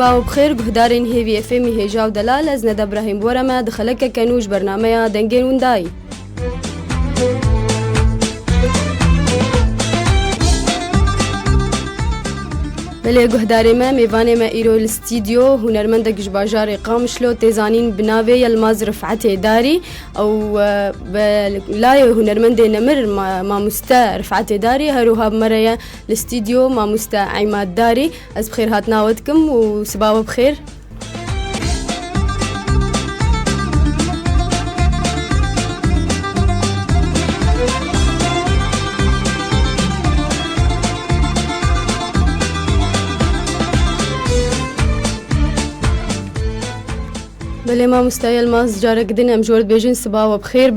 صباح بخير جهدارين هيفي افمي هيجاو دلال از ندى ابراهيم بورما دخلك كانوش برنامج دنجين ونداي بله گهداری ما میوانه ما ایرو الاستودیو هنرمندک جباجار قامشلو تزانین بناوی الماز رفعت داری او لا هنرمند نمر ما مستا رفعت داری هروها بمريا الاستوديو ما مستا عماد داری از بخير هات ناودكم وصباح بخير. بله ما مستعجل ماز جارك دنيا مجورد بيجين صباح وبخير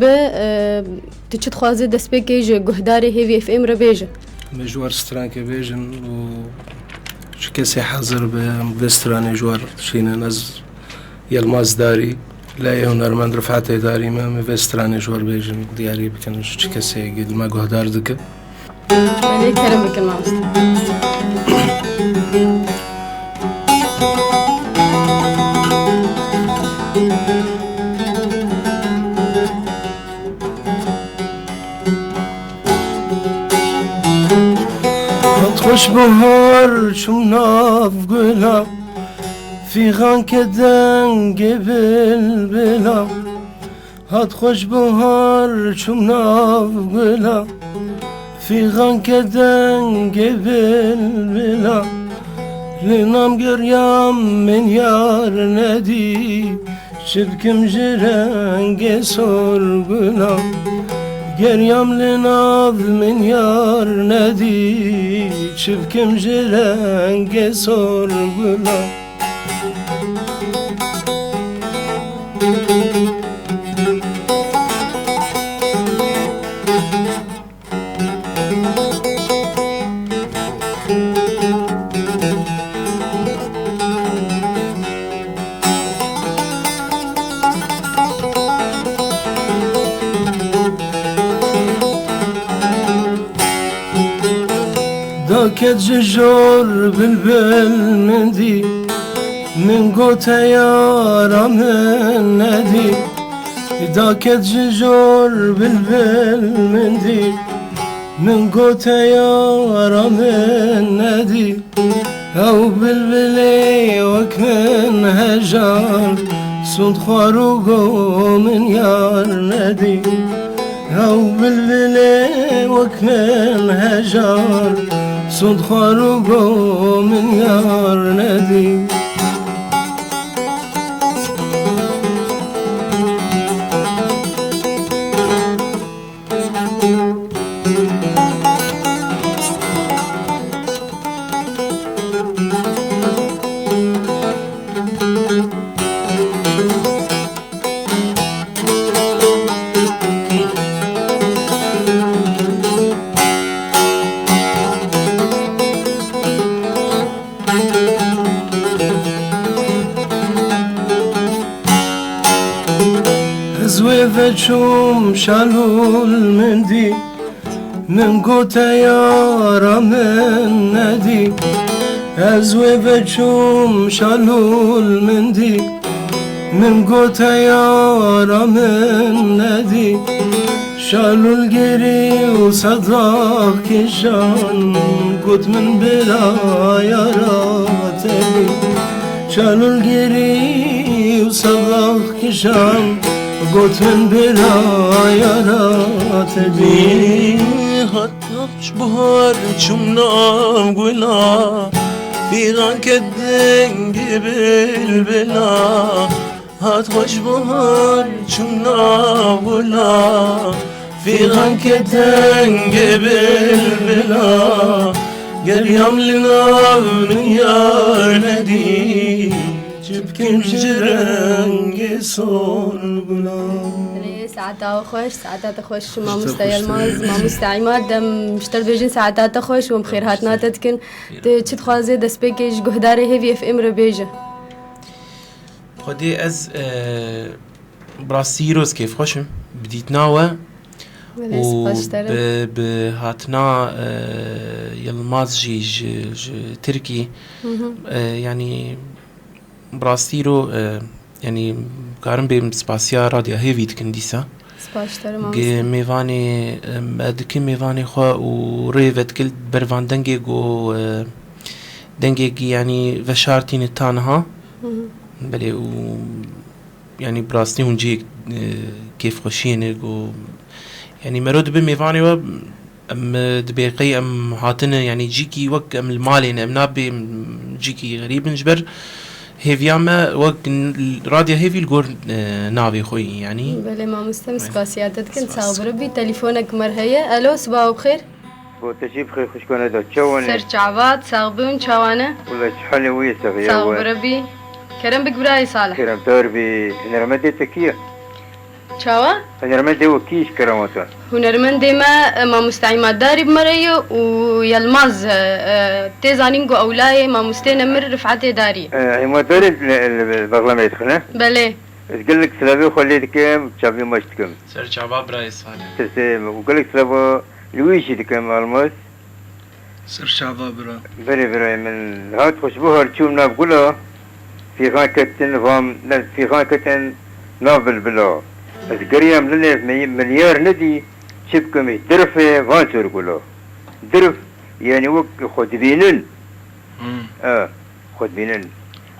تشد خوازي دسبيكيج جهداري هيفي اف ام ربيجه مجوار سترانك بيجن و شكسي حاضر بستراني جوار شينا نز يلماز داري لا هنرمند رفعت داري ما بستراني جوار بيجن دياري بكن شكسي قد ما جهدار دك بله كرمك الماس خوش بهار چون ناف گلا فیغان که دنگ بلبلا هات خوش بهار چون ناف گلا فیغان که دنگ بلبلا لنام گریم من یار ندی شبکم جرنگ سرگلا گریم لناف من یار ندی چبکم جرنگ سرگلا داكت ججور بالبل مندي من قوت يارا من ندي داكت ججور بالبل مندي من قوت يارا من ندي او بالبلي وكمن هجار صد خاروقو من يار ندي او بالبلي وكمن هجار صد خاروقو من يار ندي شوم شالول مندي من قوت يارا من ندي ازوي بشوم شالول مندي من قوت يارا من ندي شالول قري وصداق كشان قوت من بلا يارا تبي شالول قري وصداق كشان قلت من بلا يارات بي هاتش بهار چمنام گلا فیغان که دنگ بلبلا هات خوش بهار چمنام گلا فیغان که دنگ بلبلا گریم لنام یار ندی جبكم جرنگ سرگلا ساعتها خوش ساعتها خوش ما مستعجل ماز ما مستعماد دم مشتر بيجين ساعتها خوش وبخير هاتنا تتكن تشد خوازي دسبيكيج جهداري هيفي اف ام ربيجه خدي از براسيروس كيف خوشم بديت ناوه و بهاتنا يلماز جي تركي يعني براستيرو يعني كارم بي سباسيا راديو هيفيت كنديسا سپاسدارم گه میوانی ادکی میوانی خوا و ریوت کل بروان دنگی گو دنگی یعنی وشارتین تانها بله و یعنی براستی اونجی کیف خوشینه گو يعني مرود بميفاني و ام دبيقي ام هاتنا يعني جيكي وك ام المالين ام نابي جيكي غريب نجبر هيفياما وك راديو هيفي الجور نافي خوي يعني بله ما مستمس باسيادت كنت صابر بي تليفونك مرهية الو صباح بخير تجيب خير خوش كنا دو تشوني سر شعبات صاغبون شوانا ولا شحال ويسا يا صابر بي كرم بك براي صالح كرم تربي نرمدي تكيه شوا نرمدي وكيش كرامته هنرمندي ما مستعمات داري بمريو ويلماز تيزانينجو أولاي ما مستنمر رفعتي داري ما داري البرلمان يدخلنا بله تقول لك سلابي خليتكم تشابي ماشتكم سر شعباب براي صالح وقال لك سلابي لويشي دكم الماس سر شعبا برا بري من هات خوشبوها رتشوم نابقولا في خان كتن فام في خان كتن نابل بلا القريم لنا مليار ندي شبكم درفه فانسور قولا درف يعني وك خد بينن خد بينن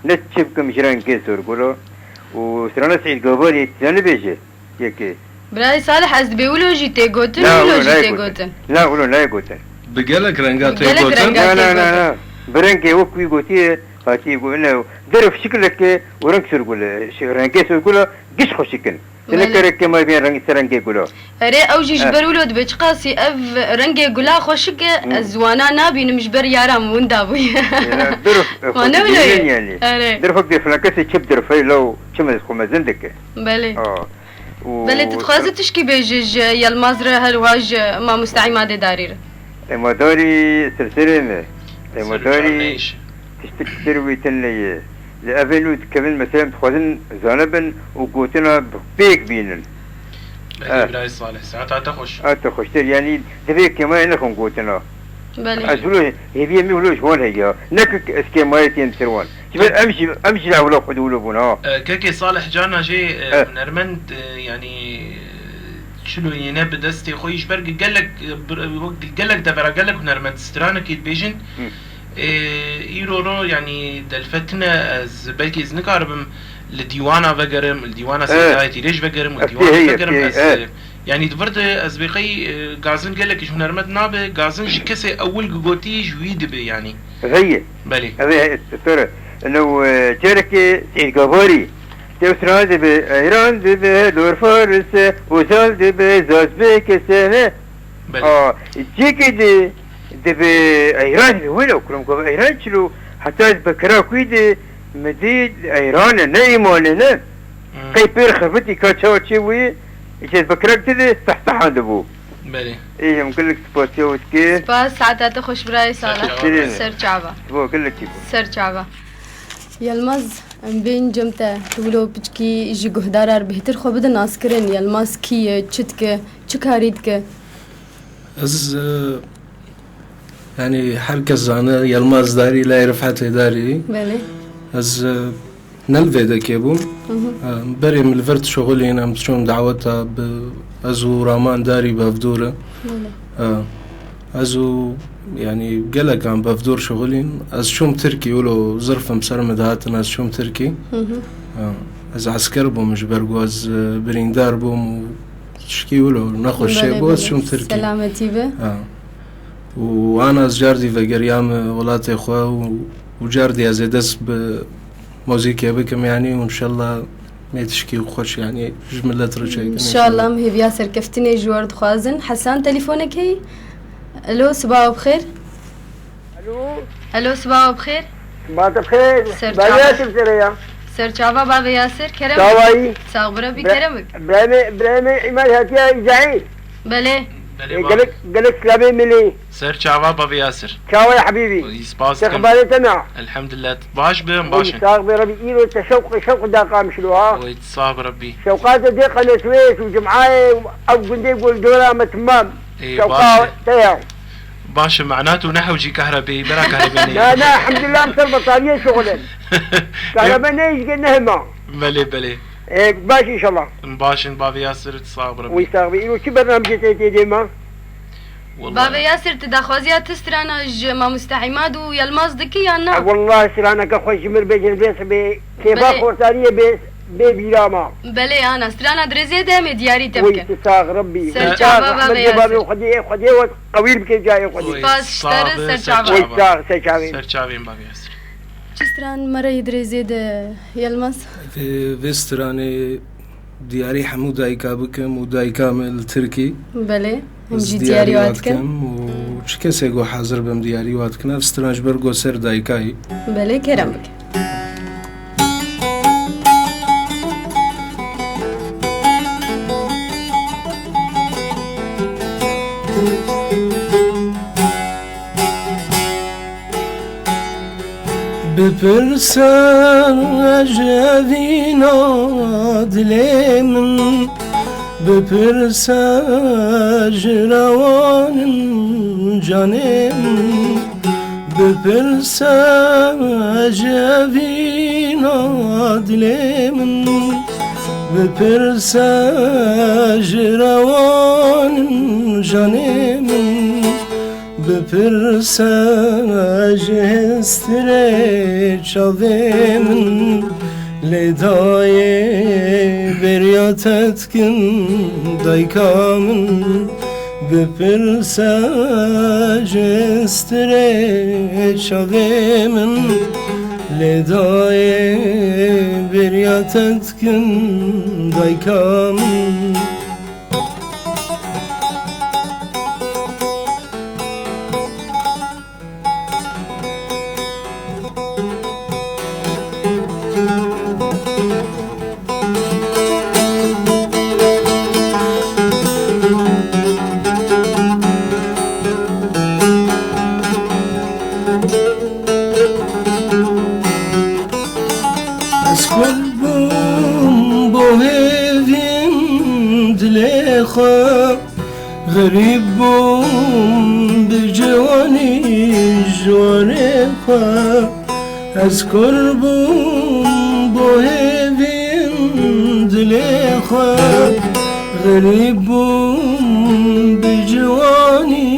نت شبكم شران كيسور قولا وسرانا سعيد قبالي تاني بيجي يكي براي صالح از بيقولوا جيتي قوتن ولا جيتي قوتن لا قولوا لا قوتن بقالك رنقات بقالك يقوتن رنقات. لا برنكي وكوي قوتي هاتي يقول انه درف شكلك ورنك سور قولا رنكي سور قولا قش خوشكن تنكرك ما بين رنك سرنكي قولا ري او جيجبر ولود بچقاسي اف رنگي گلا خوشك ازوانا نابي نمجبر يارام وندابوي درف ما نولي يعني اري درفك دي فلكسي تشب درفي لو شمس خمزندك بلي بلي تتخوازي تشكي بيجج يلمازر هلواج ما مستعمة دي دارير اما داري سلسلة اما داري تشتكي تنلي لأفنو كمان مثلا تخوزن زانبن وقوتنا بيك بينن براي صالح ساعتها تخش تخشتر يعني دفيك كمان نخون قوتنا بلي أزولو هي ميولوش وين هي نكك اسكيمايتين سروان شوف امشي لا ولا خدولو بنا كيكي صالح جانا جي من ارمند يعني شنو يناب دستي خويش برق قال لك دفرا قال لك نرمند سترانا كيت بيجن ايرورو يعني دلفتنا از بلكي از نقاربم الديوانا بقرم الديوانا سيدايتي ليش بقرم الديوانا بقرم از يعني دبرت از بقي غازن قال لك شو نرمد نابه غازن شكسي اول قوتي جويد بي يعني هي بلي هذه ترى انه شركه سعيد قبوري تسراد بايران دي دور فارس وصل دي بزازبيك سنه بلي جيكي دي بايران ولو كلهم ايران شلو حتى بكرا كويدي مديد ايران نايمون كي بير خفتي كاتشو تشوي ايش بكرك تدي تحت حدبو بلي ايه مقول لك سباسيو وسكي سپاس ساعتها تخش براي صالح سر شعبة بو قال لك سر شعبة يلماز ام بين جمتا تقولوا بچكي جي گهدارار بهتر خو بدن ناسكرن يلماز كي چتك چكاريدك از يعني حركة زانا يلماز داري لا رفعتي داري بله از نلفيدا كيبو بري من الفرت شغلي انا مشوم دعوتها ازو رامان داري بفدورة ازو يعني قلق عن بفدور شغلين از شوم تركي ولو ظرف مسرمد هاتنا از شوم تركي از عسكر بوم جبرقو از بريندار بوم شكي ولو ناخذ شيء بو از شوم تركي سلامتي به وانا از جاردي فقريام ولاتي اخوة وجاردي از دس بموزيكا بكم يعني وان شاء الله ما تشكي وخش يعني جملة رجعي ان شاء الله مهي بياسر كفتني جوارد خوازن حسان تليفونك هي الو صباح بخير الو صباح بخير ما بخير سر بياسر سريا سر شعبا بابا ياسر كرم دواي صاغبرة بكرمك برامي ايمان هاتيا اجاعي بلي قالك سلامي ملي سر شعبا بابا ياسر شاو يا حبيبي يسباس تخبالي تمع الحمد لله باش بهم باشا صاغ بربي ايرو تشوق داقا مشلوها ويتصاب ربي شوقات ديقة نسويس وجمعاي او قندي يقول دورة تمام ايه شوقات تياو باش معناته نحوجي كهربائي برا كهربائي. لا الحمد لله مثل بطارية شغلا كهرباء نيجي نهما. بلي باش ان شاء الله. باش بابا ياسر تصابر ويصابر وش برنامج ديما؟ بابا ياسر تدخوزيا تسترانا ما مستعماد ويلماز دكي يانا. والله سرانا كخوش مر بيجن بس كيفا خورتانية بس ببيراما. بلي انا سترانا درزي دامي دياري تبكي. ويستاغ ربي. سرچابا بابا ياسر. خدي قويل بكي جاي خدي. باش تر سرچابا. ويستاغ سرچابين. سرچابين بابا ياسر. چستران مرة يدرزي ده يلماز. في ستراني دياري حمو دايكا بكم ودايكا من التركي. بلي. همجي دياري واتكن. وش كسي جو حاضر بم دياري واتكن في سترانج برجو سر دايكاي. بلي كرم بك. بپرسن اجدینا دلمن بپرسن جروان جانم بپرسن اجدینا دلمن بپرسن جروان جانم بپرسن جهستره چاومن لدای بریاتت کن دایکامن بپرسن جهستره چاومن لدای بریاتت کن دایکامن غريب بجواني جوارقا أذكر بوهبين دليخا غريب بجواني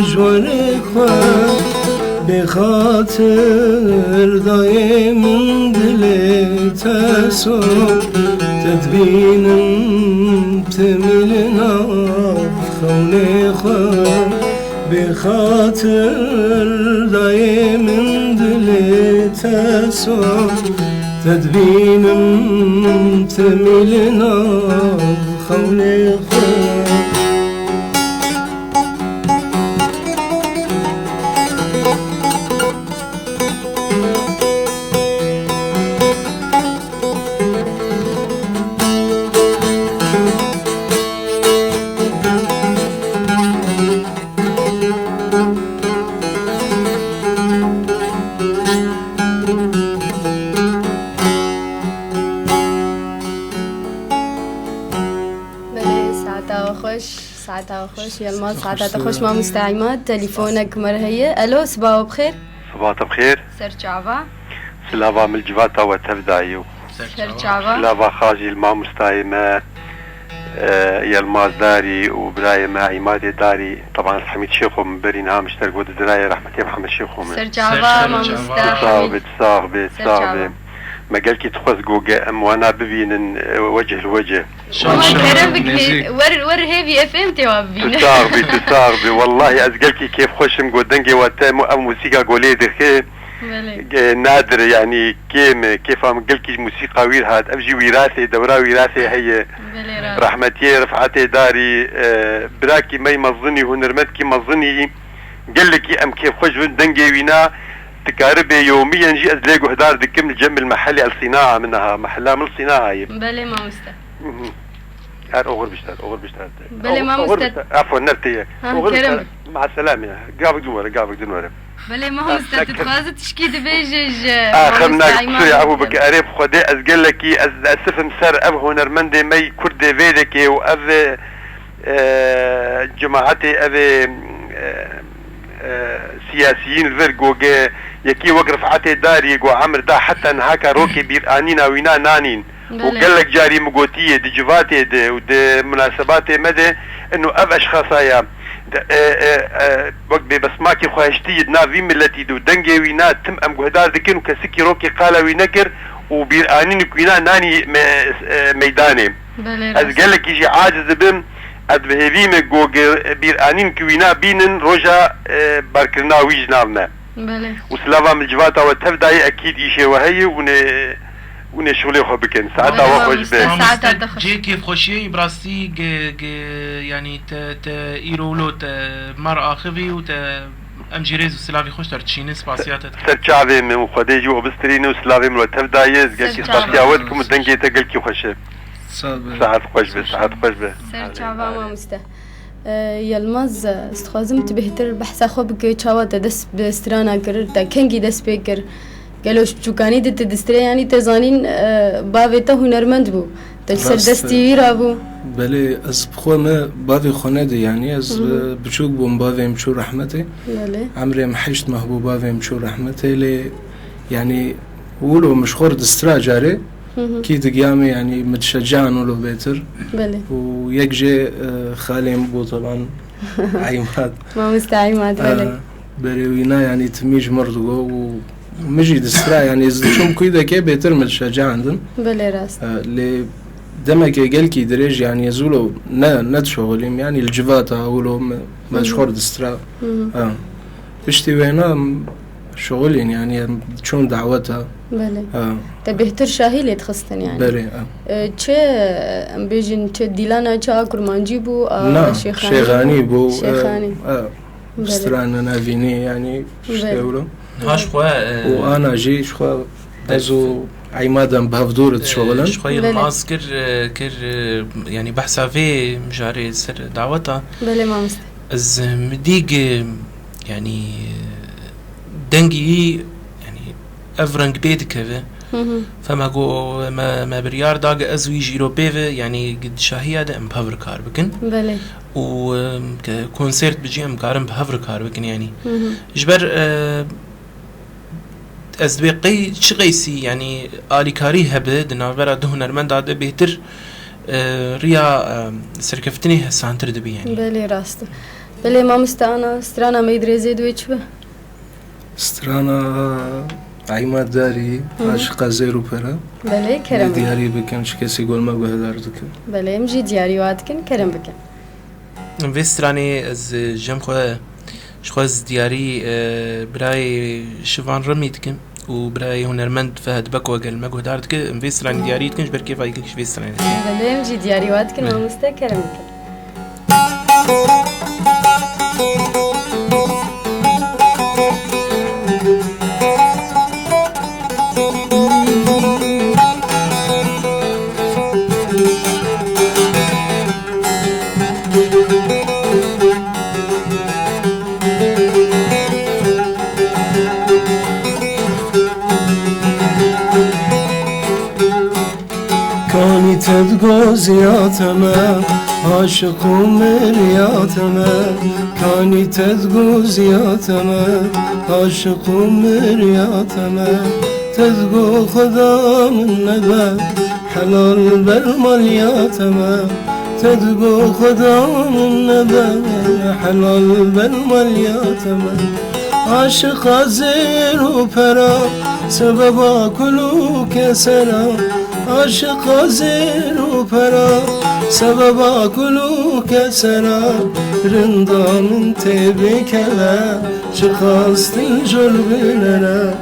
جوارقا بخاطر دايم دلي تسو تدبين تملنا خوني خار بخاطر دايم دلي تسو تدبين تملنا خوني خار ساعتها خوش يلماز ساعتها خوش مع مستعمات تليفونك مرهية. الو صباح بخير. صباح بخير. سرچاوا سلافا من الجواتا وتفدايو سرچاوا سلافا خاجي الماء مستعمة يلماز داري وبراي ما عمادي داري طبعا حميد شيخو من برينها مشترك ود دراية رحمتي محمد شيخو من سرچاوا ما مستعمة صاحبي ما قال كي تخوز جوجا ام وانا ببين وجه لوجه كرمك ور هيفي اف ام توابين تصاغبي والله ازقلكي كيف خوشم قدنجي واتم موسيقى قولي دخي نادر يعني كيف عم قلكي موسيقى ويرهاد ابجي وراثي دورا وراثي هي رحمتي رفعتي داري براكي ما يمظني هنرمتكي مظني قلكي ام كيف خوش دنجي وينا تكاربي يوميا نجي ازلاقو هدار دكم الجنب المحلي الصناعة منها محلها من الصناعة بلي ما مستا اوغر بشتر بلي ما مستا عفوا نرتي مع السلامة قابك دنورة بلي ما مستا تتخاذ تشكي دبيجج خمناك سوري ابو بك قريب خدي ازقلكي اسفم سر اب هنرمندي مي كردي فيدكي واف جماعتي ابي سياسيين الفرقوق يكي وقرف عتي داري جو عمر دا حتى نهاكا روكي بيرانينا وينا نانين وقال لك جاري مقوتيه دي جواتي دي ودي مناسباتي مدى انه اب اشخاصايا وقت بس ماكي خواشتي نافي ملتي دو دنجي وينا تم ام قهدار دكين وكسكي روكي قالا وينكر وبيرانين كوينا ناني ميداني از قال لك يجي عاجز بم ادبهيفي مقو بيرانين كوينا بينن روجا باركرنا ويجنابنا وسلافا من الجواتا وتبدأ اكيد ايشي وهي ونه شغلي خو بكن ساعتها وخوش به جي كيف خوشي براستي يعني ت ايرولو ت مرأة خفي وت امجيريز وسلافي خوش ترتشين سباسياتك سرچاوي من خديجي وبسترين وسلافي من وتبدايز قال كي سباسياوتكم الدنجي تقل كي خوش ساعات خوش به ساعات خوش به سرچاوا ما مسته يلماز استخوازم تبهتر بحثا خو بك چاوا دس بسترانا كر تا كنگي دس بكر قالوش بچوكاني دت دستري يعني تزانين باويتا هنرمند بو تلسر دستي رابو بله از بخوا ما باوي خونه دي يعني از بچوك بوم باوي مشو رحمتي بله عمري محشت محبوب باوي مشو رحمتي لي يعني ولو مشخور دسترا جاري كي دقيامي يعني متشجعن ولو بيتر بله ويكجي خالي بو طبعا عيماد ما مستعيماد بله بريوينا يعني تميج مردقو ومجي دسترا يعني شوم كيدا كي بيتر متشجع عندن بله راست اللي دمك قالكي دريج يعني يزولو نتشغلهم يعني الجفاتا ولو مشخور دسترا اشتي وينا شغلين يعني شون دعوتها بله تبهتر شاهي اللي تخصتن يعني بله چه ام بيجن چه ديلانا چه كرمانجي بو شيخاني بو شيخاني دسترانا نافيني يعني شتاولو هاش خوا وانا جي شخوا ازو عمادم بهفدورة شغلا شوي الماس كر يعني بحثا في مجاري سر دعوتها بله ما مست از مديق يعني دنجي يعني افرنج بيد كذا فما جو ما بريار داغ ازو يجي روبيف يعني قد شاهيه ده ام بهفر كار بكن بله و كونسرت بجي ام كارم بهفر كار بكن يعني جبر از بقي شغيسي يعني آلي كاري هبه دنابرا ده هنرمند داده بهتر ريا سركفتني هسانتر دبي يعني بله راست بله ما مستعنا سترانا ميدريزي دويتش به سترانا عيماد داري عاشقا زيرو برا بله كرم دياري بكن شكسي قول ما بهدار دكن بله مجي دياري واتكن كرم بكن في ستراني از جم شخوز دياري براي شوان رمي دكن وبراي هنرمند فهد بك وقال ما قهدار دكن في ستراني دياري دكن جبر كيف هيك في ستراني بله مجي دياري واتكن ما مستكرم بكن تدقو زياتما عاشق مرياتما كاني تدقو زياتما عاشق مرياتما تدقو خدا من ندى حلال بالملياتما تدقو خدا من ندى حلال بالملياتما عاشق زير وبرا سببا كلو كسرا عاشق زير وبرا سببا كلو كسرا رندا من تبكلا شخاص الجرب لنا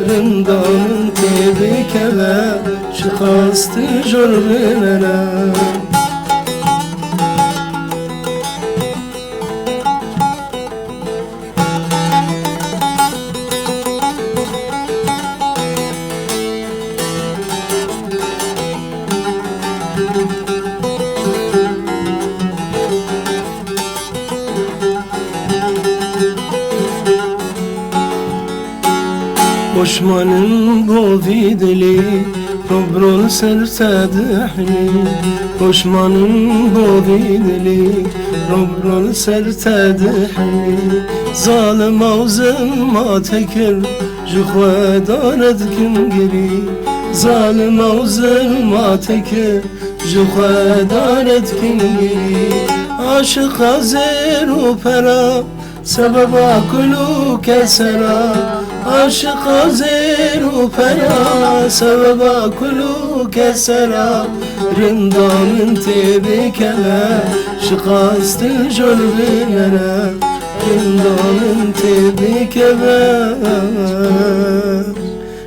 رندا من تبكلا شخاص الجرب لنا Boşmanın bu videli ربرون سرتدحني وشمانم بوبي دلي ربرون سرتدحني ظالم أوزن ما تكر جخوة دارد كنجري ظالم أوزن ما تكر جخوة دارد كنجري عاشق زير وبرا سبب كلو كسرا عاشق زير وبرا سبب كلو كسرا رندان انتي بكلا شقاست الجرب نرى رندان انتي بكلا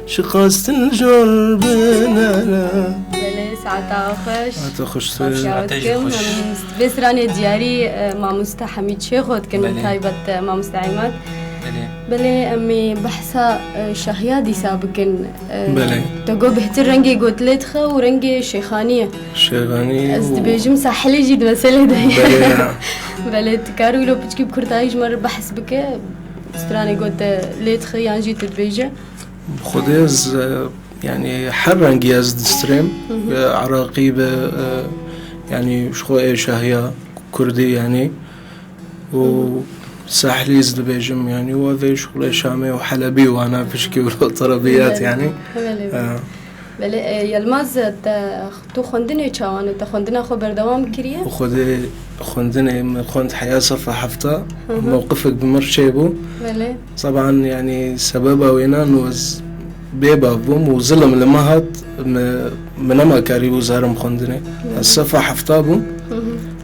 شقاست الجرب نرى ساعتا خوش خوش بسراني دياري ماموستا حميد شيخوت كن تايبت ماموستا عماد بلي امي بحثا شهيا دي سابقن بلي تقو بهتر رنجي قوتلتخا ورنجي شيخانية از دبيجم ساحلي جيد مسألة دي بلي تكارو لو بتشكي بكرتايج مر بحث بك ستراني قوت ليتخا يانجي تدبيجة خديز يعني حرنجي از دستريم عراقي يعني شخوة شهيا كردي يعني وساحلي دبيجم يعني وفي شغل شامي وحلبي وانا بشكي والطربيات يعني بله يلماز تو خندني چاوانه تا خندنا خو بردوام كريه وخدي خندني من خند حياة صفة حفطة موقفك بمرشيبو بله طبعا يعني سببها وينان وز بيبا بوم وظلم لمهات منما كاريبو زارم خندني الصفة حفطة بوم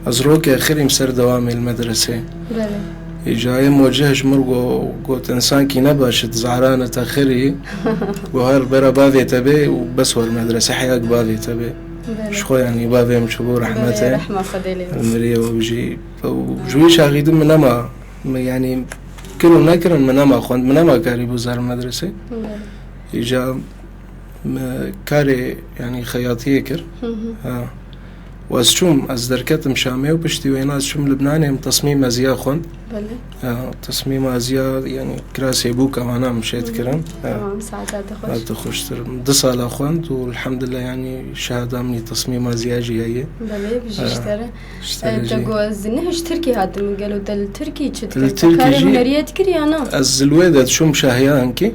أزروك آخر مسر دوامي المدرسة بله جاي موجهش مرقو قوت إنسان كي نباشت زعرانة تاخري وهر برا بافي تبي وبس هو المدرسة حياك بافي تبي شخو يعني بافي مشبو رحمته رحمة فضيلة المرية وجوي شاغيد منما يعني كلو نكرن منما خوند منما كاري بوزار المدرسة إجا كاري يعني خياطية كر وأزشوم أزدركت مشامي وبشتي وين أزشوم لبناني تصميم أزياء خوند تصميم أزياء يعني كراسي بوكا وانا مشيت كرن تمام ساعات تخش دصالة خوند والحمد لله يعني شهادة مني تصميم أزياء جيهية بلي بيجي اشترى تجوز نهش تركي هاد من قالوا ده التركي التركي كاري هنريات كري أنا الزلويدة شو مشاهيانكي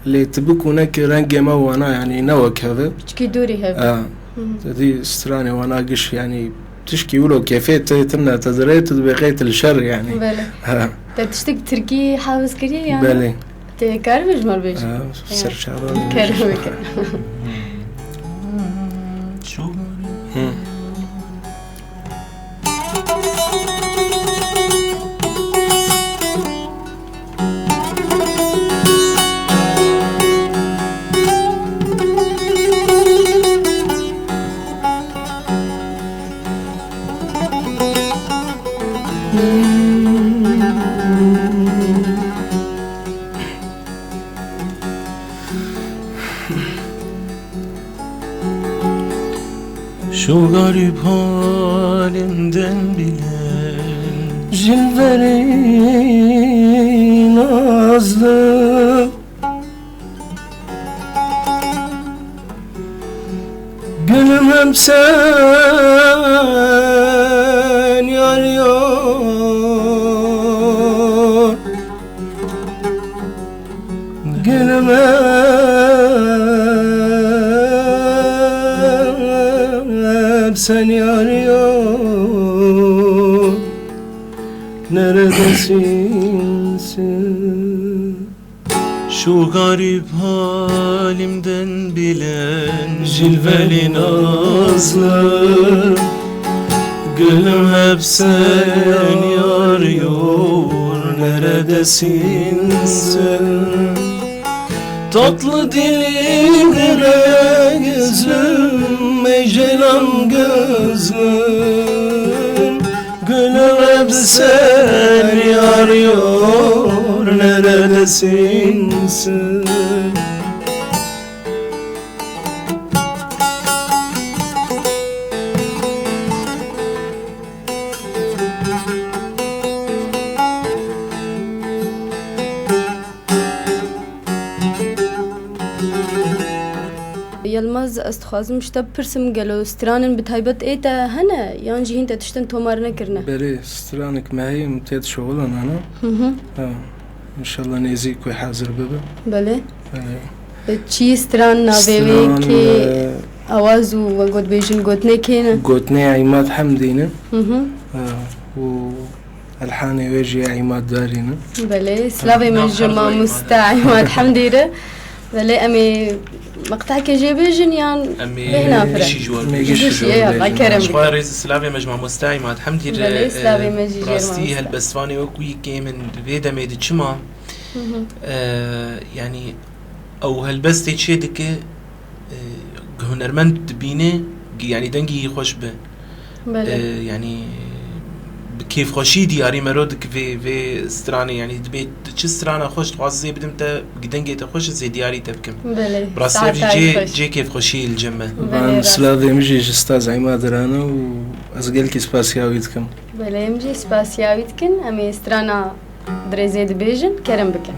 اللي تبكونا كرنجي ما وانا يعني نوك هذا بتشكي دوري هذا دي استراني وانا قش يعني تشكي ولو كيفيت تنا تدريت بقيت الشر يعني بلى تشتك تركي حافظ كريه يعني بلى تكار بجمر بيج سر شعبان كربك شو شو غريب halimden bilen Cilveli nazlı Gülüm hep sen yar yar Gülüm hep sen yar yar Neredesin sen Şu garip halimden bilen Cilveli nazlı Gülüm hep sen yar yar Neredesin sen Tatlı diline gözlüm ey ceylan gözlüm Gülüm hep sen yar yar neredesin sen يلماز استخازم شتاب برسم قالوا سترانن بتايبت ايتا هنا يانجي هنتا تشتن تومار نكرنا بري سترانك معي متيت شغلا أنا إن شاء الله نيزيك ويحاضر بابا بله چی ستران ناوی که آواز و گوت بیشن گوتنه کینه گوتنه عماد حمدینه و الحاني ويجي عماد دارينا بله سلافي مجمع عماد حمديره بله امي مقطع كجيبيجن يان امي مشي جوار الله كرم شوارز سلافي مجمع عماد حمديره بله سلافي مجي راستي هالبسفاني وكوي كيمن فيدا ميد تشما يعني او هالبستي تشي دكه هنرمند بينه يعني دنگي خوش به يعني كيف خوشي دياري مرودك في ستراني يعني دبيت تش سترانه خوش تواصي بدم تا قدنجي خوش زي دياري تبكم براسي جي كيف خوشي الجمه بان سلافي مجي استاذ عماد رانا وازقلكي سباسياويتكم بلا مجي سباسياويتكن امي سترانا دريزيد بيجن كرم بكن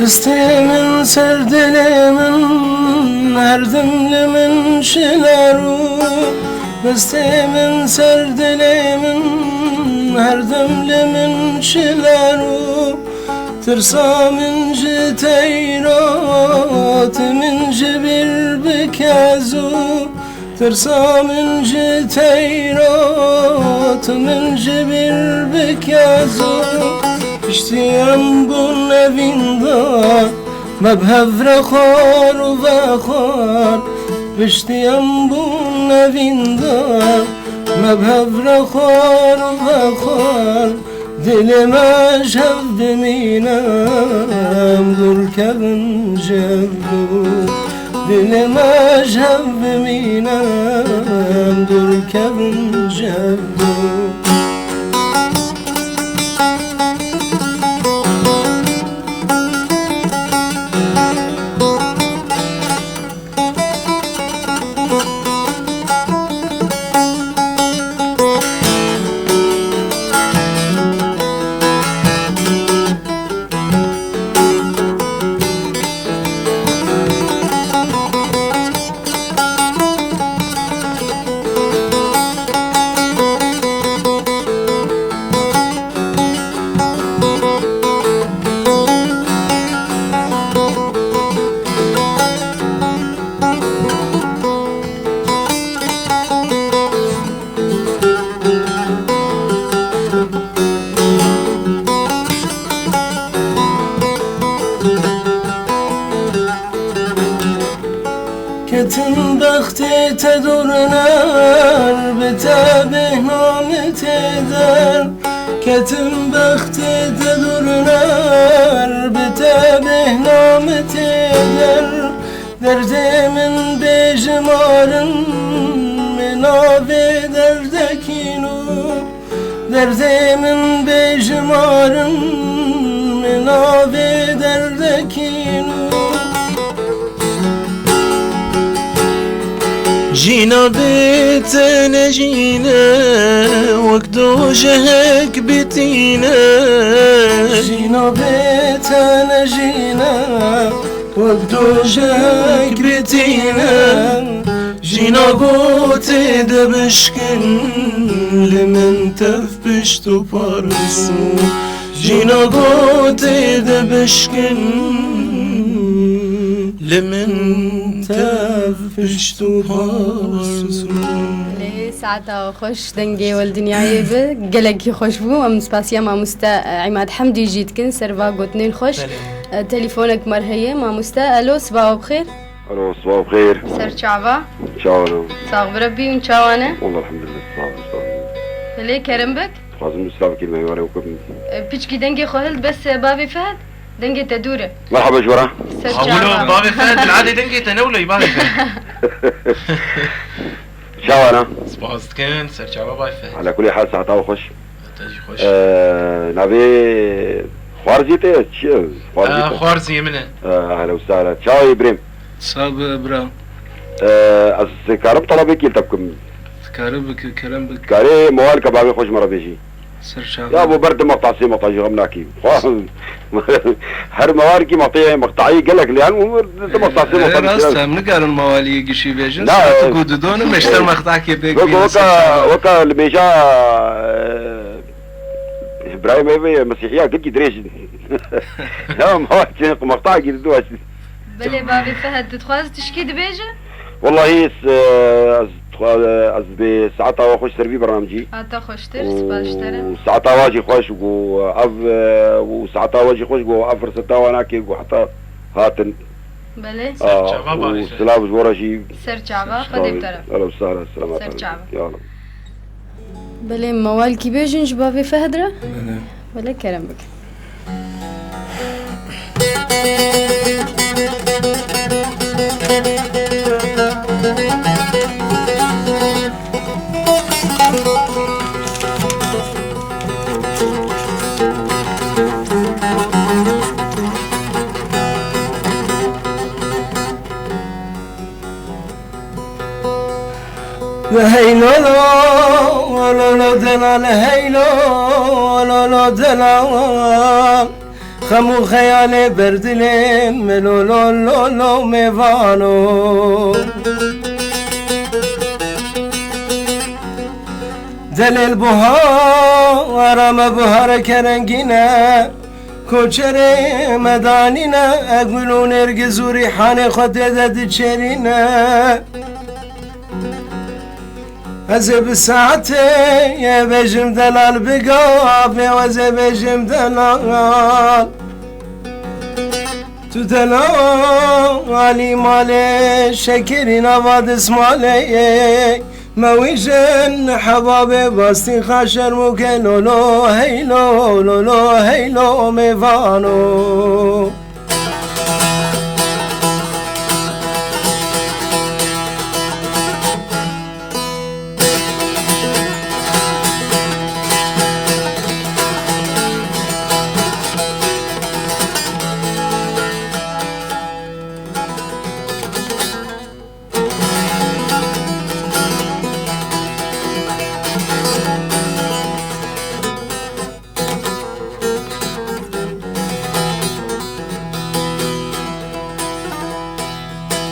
دستيمن سردلمن هردملمن شلارو دستيمن سردلمن هردملمن شلارو ترسى من جتيرات من جبر بكازو ترسى من جتيرات من جبر بكازو اشتيام بون نویندا مبهفر خار و بخار اشتيام بون نویندا مبهفر خار و بخار دل ما شب بمینم دور کبن جبدو دل ما شب بمینم دور کبن جبدو كتم بختي تدورنر بتابه نامت در كتم بختي تدورنر بتابه نامت در درد من بجمارن مناوي دردكينو درد من بجمارن مناوي دردكينو جينا بيتنا جينا وقدو جهك بيتينا جينا بيتنا جينا وقدو جهك بيتينا جينا قوتي دبشكن لمن تفبشتو بارسو جينا قوتي دبشكن لمن تفشت بارسون لي ساعتها خوش دنجي والدنيا قلقي خوش بو ام سباسيا ما مستا عماد حمدي جيتكن سرفا قوتنين خوش تليفونك مرهية ما مستا الو صباح بخير الو صباح بخير سر شعبا شاوانو صاغ بربي ونشاوانا والله الحمد لله صباح لي كرم بك لازم نسلام كلمة يواري وكم بيشكي دنجي خوهلت بس بابي فهد دنجي تدوره مرحبا جورا سر قولوا شعبا بابي فهد العادة دنجي تنولي بابي فهد شاوانا سباس كان سر شعبا بابي فهد على كل حال ساعتها وخش تجي خوش نبي خوارزيتي شو خوارزي منه اهلا وسهلا تشاو ابراهيم صاب برا از كارب طلبي كيل تبكم كاربك كلام بك كاري موال كبابي خوش مرة بيجي سر شعب يا ابو برد مقطع سي مقطع غمنا كي هر موال كي مقطعي قال لك لان مقطع سي مقطع راستا من قالوا الموالي قشي بيجن لا تقول دون مشتر مقطع كي بيك وكا الميجا ابراهيم ايوه مسيحيه قد دريش لا ما مقطع قد دواش بلي بابي فهد تتخواز تشكي دبيجة والله از بساعتها واخش سربي برنامجي هاتا خوشتر سباش ترى وساعتها واجي خوش وساعتها واجي خوش افر ستا وانا كي حتى هاتن بلي وسلام جورا شي سر شعبا خدي بترى اهلا وسهلا السلام سر شعبا يلا بلي موال كي بيجن بابي فهدرة بلي كرم بك هيلو لو لو دلال هيلو لو دلال خمو خيالي بردلم لو ميفانو دلل بهار ما بهار كرنگينا کوچر مدانینا اگلو نرگزو ریحان خود دد چرینا از بساعته بجم دلال بقابي وز بجم دلال تو دلالي مالي شكري نواد اسمالي مويجن حبابي باستي خاشر موكي لولو هيلو لولو هيلو ميفانو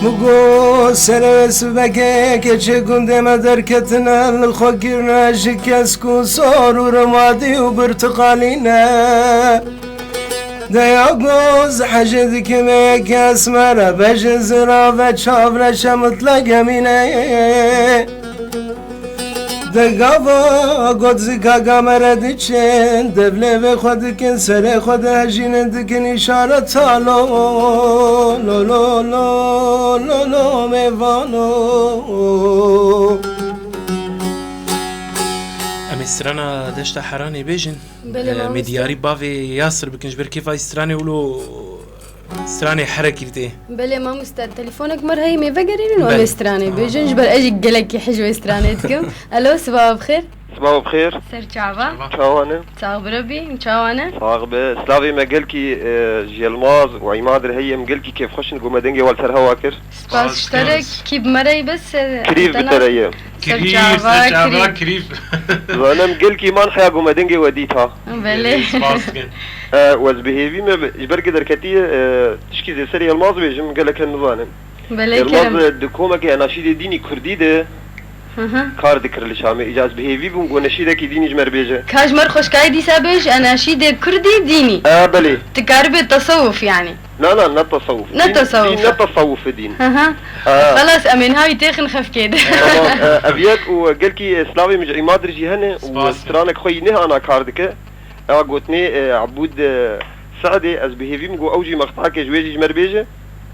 مگو سرس بکه که چه گنده مدرکتنا الخوکرنا شکسکو سار و رمادی و برتقالينا دیا گوز حجد کمه کس مرا بجز را و چاور شمت لگمینه دگاوا گودزی کاگا مرد چن دبله به خود کن سر خود هجین دکن اشاره تالو لو لو لو لو لو میوانو ام استرانا دشت حراني بيجن مدياري بافي ياسر بكنش بركيف هاي استراني ولو استراني حركي بتي بلي ما مستعد تليفونك مر هي مي فقرين ولا استراني بيجن جبر اجي قلك حجوه استرانيتكم الو صباح بخير صباح بخير سر شعبا شاوانا صاغ بربي مشاوانا صاغ سلافي مقلكي جيلماز وعماد هي مقلكي كيف خش نقوم دنجي والتر هواكر سباس اشترك كيب مري بس كريف بتريا كريف وانا مقلكي ما نحيا قوم دنجي وديتها بلي وزبهيبي ما جبر قدر كتير تشكي زي سري الماز بيجم قالك النظام بلي الماز دكومك اناشيد ديني كردي ده کار دکر لشامه اجاز بهیوی بون گو نشیده کی دینی جمر بیجه كاجمر خوشكاي دي سابج أناشيد كردي ديني بله تقارب التصوف يعني لا نتصوف نتصوف دين خلاص أمين هاي تاخن خف كده أبيك وقال كي سلاوي مجري مادر جهنة وسترانك خوي نه أنا كار دكه قوتني عبود سعدي از بهیوی مگو اوجی مقطع که جویجی جمر بیجه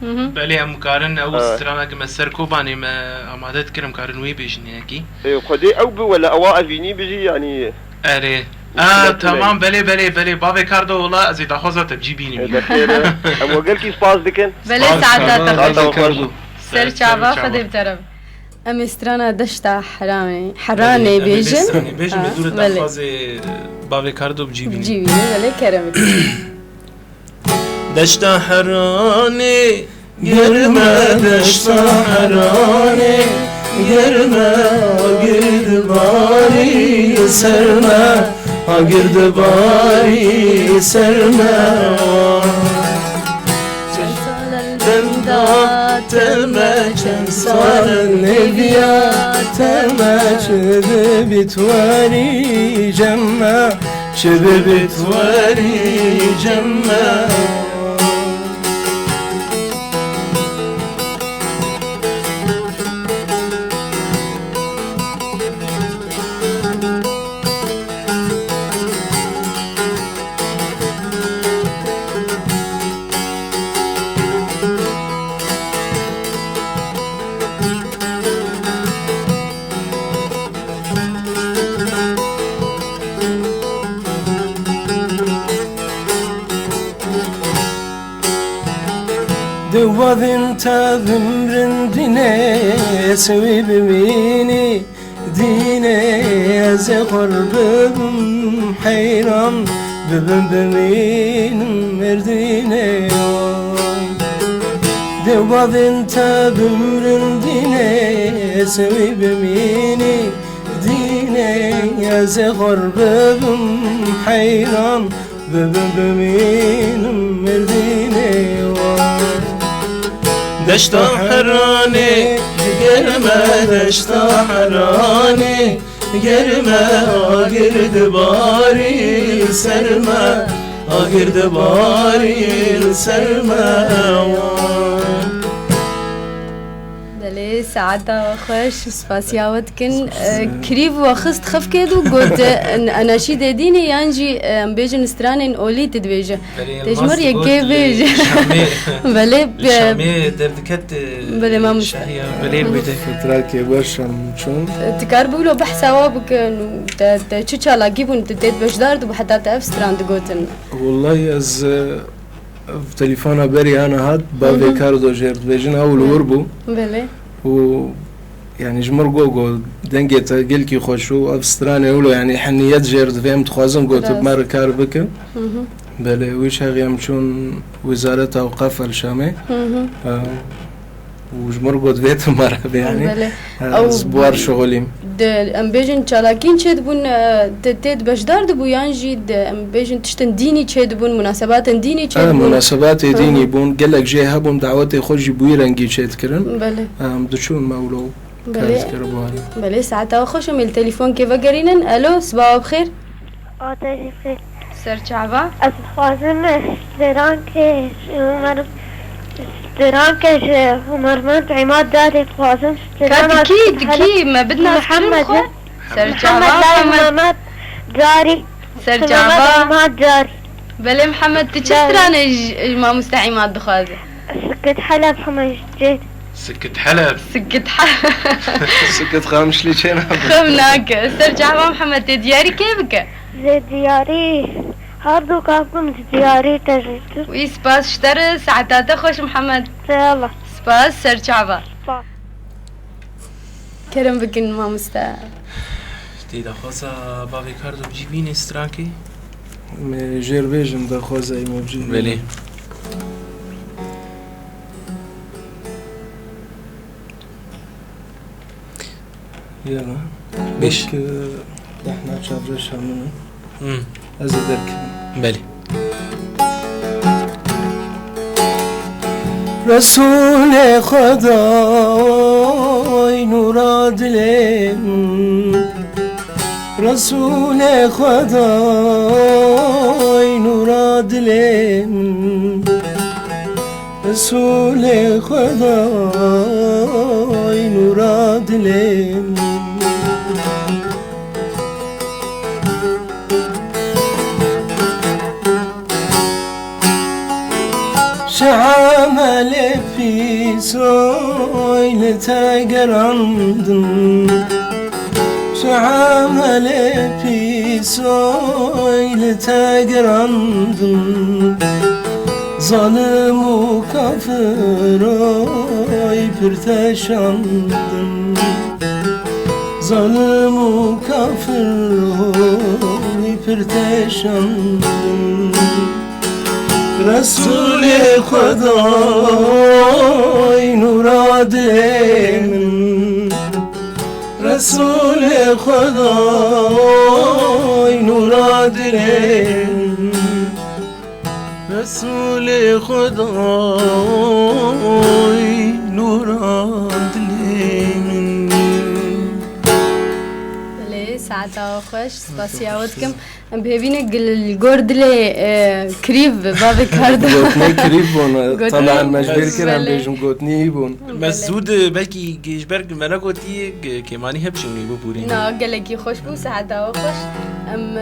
بله هم مكارن او سترانك مسر كوباني ما امادت كرم كارن وي بيجني اكي خدي او بو ولا اوا افيني بيجي يعني اري تمام بله بافي كاردو والله ازيد اخوزه تبجيبيني بخير ابو قال كي سباس دكن بله سعادة سر شعبا خدي بترب ام سترانا دشتا حراني بيجن بدون تخوزي بافي كاردو بجيبيني بله كرم دشتا حراني گرمه دشتا حراني گرمه گرد باری سرمه گرد باری سرمه چند سال نبیات ما چه بتواری جمع چه بتواری جمع دوّذ انت ذمرن ديني سوي بميني ديني از قربم حيران ببن بمين مرديني دوّذ انت ذمرن ديني سوي بميني ديني از قربم حيران ببن بمين مرديني دشتا حراني گرمه دشتا حراني گرمه گرد باری سرمه گرد باری سرمه دلي سعادة خوش سباسياوتكن كريف وخست خف كيدو قلت أناشيد ديني يانجي بيجن سترانين أولي تدبيجه تجمر يكي بيجه بلي شامي دردكت بلي ما مستحيل بلي بيته فتراكي برشم شون تكار بقولوا بحث وابك إنه تشوشا لاجيبون تديت بجدار دو حتى تعرف ستران دقوتن والله از في تليفون بري أنا هاد بافي كاردو جيرت بيجن أول وربو بلي و يعني جمر جوجو دنجت قلكي خوشو أفستراني أولو يعني حنيات جيرت فيهم تخوازن قوت بمر كاربك بلي ويش هغيام شون وزارة أوقاف الشامي وجمر قوت بيت مرة يعني أسبوار شغليم ام بيجن چالاكين چه دبون تيت بشدار دبو يانجي ام بيجن تشتن ديني چه دبون مناسبات ديني چه دبون مناسبات ديني بون قالك جاي هبون دعوتي خوجي بوي رنگي چه تكرن بله دشون مولو بله ساعتها خوش من التليفون كيف قرينن الو صباح بخير بخير سر شعبا خوازم استران که استران که مرمت عماد دادي خوازم استران كي ما بدنا محمد سر شعبا محمد داري سر شعبا محمد داري بله محمد تشتران ما مستعمات بخازه سكت حلب حمد جيت سكت حلب سكت خامش لي شينا خمناك سر شعبا محمد دياري كيفك زي دياري هاردو كابكم دياري تجربت وي سباس اشترى ساعتها خوش محمد يلا سباس سر شعبا كرم بكن ما مستاء تيدا خوزا بافي كاردو بجيبيني سترانكي جير بيجن دا خوزا يمو بجيبيني بلي يلا بيش احنا شافرش منه أزدك بلي رسول خدا نورا دلم رسول خدای نورا دلم رسول خدای نورا دلم شعامل في سويل تقرندن شعامل في سويل تقرندن ظالم وكافر يبرتشندن ظالم وكافر يبرتشندن رسول خدای نورا دلم رسول خدای نورا دلم رسول خدای نورا دلم. بله ساعتا خوش سپاسیاوتکم ام بهبینه الجورد لي كريف بابي كاردو قوتني كريف بون طبعا مجبر كرام بيجم قوتني بون مسعود بلكي جيشبرگ منا قوتي كماني هبشوني ببورين نا قالكي خوش بو ساعتا خوش ام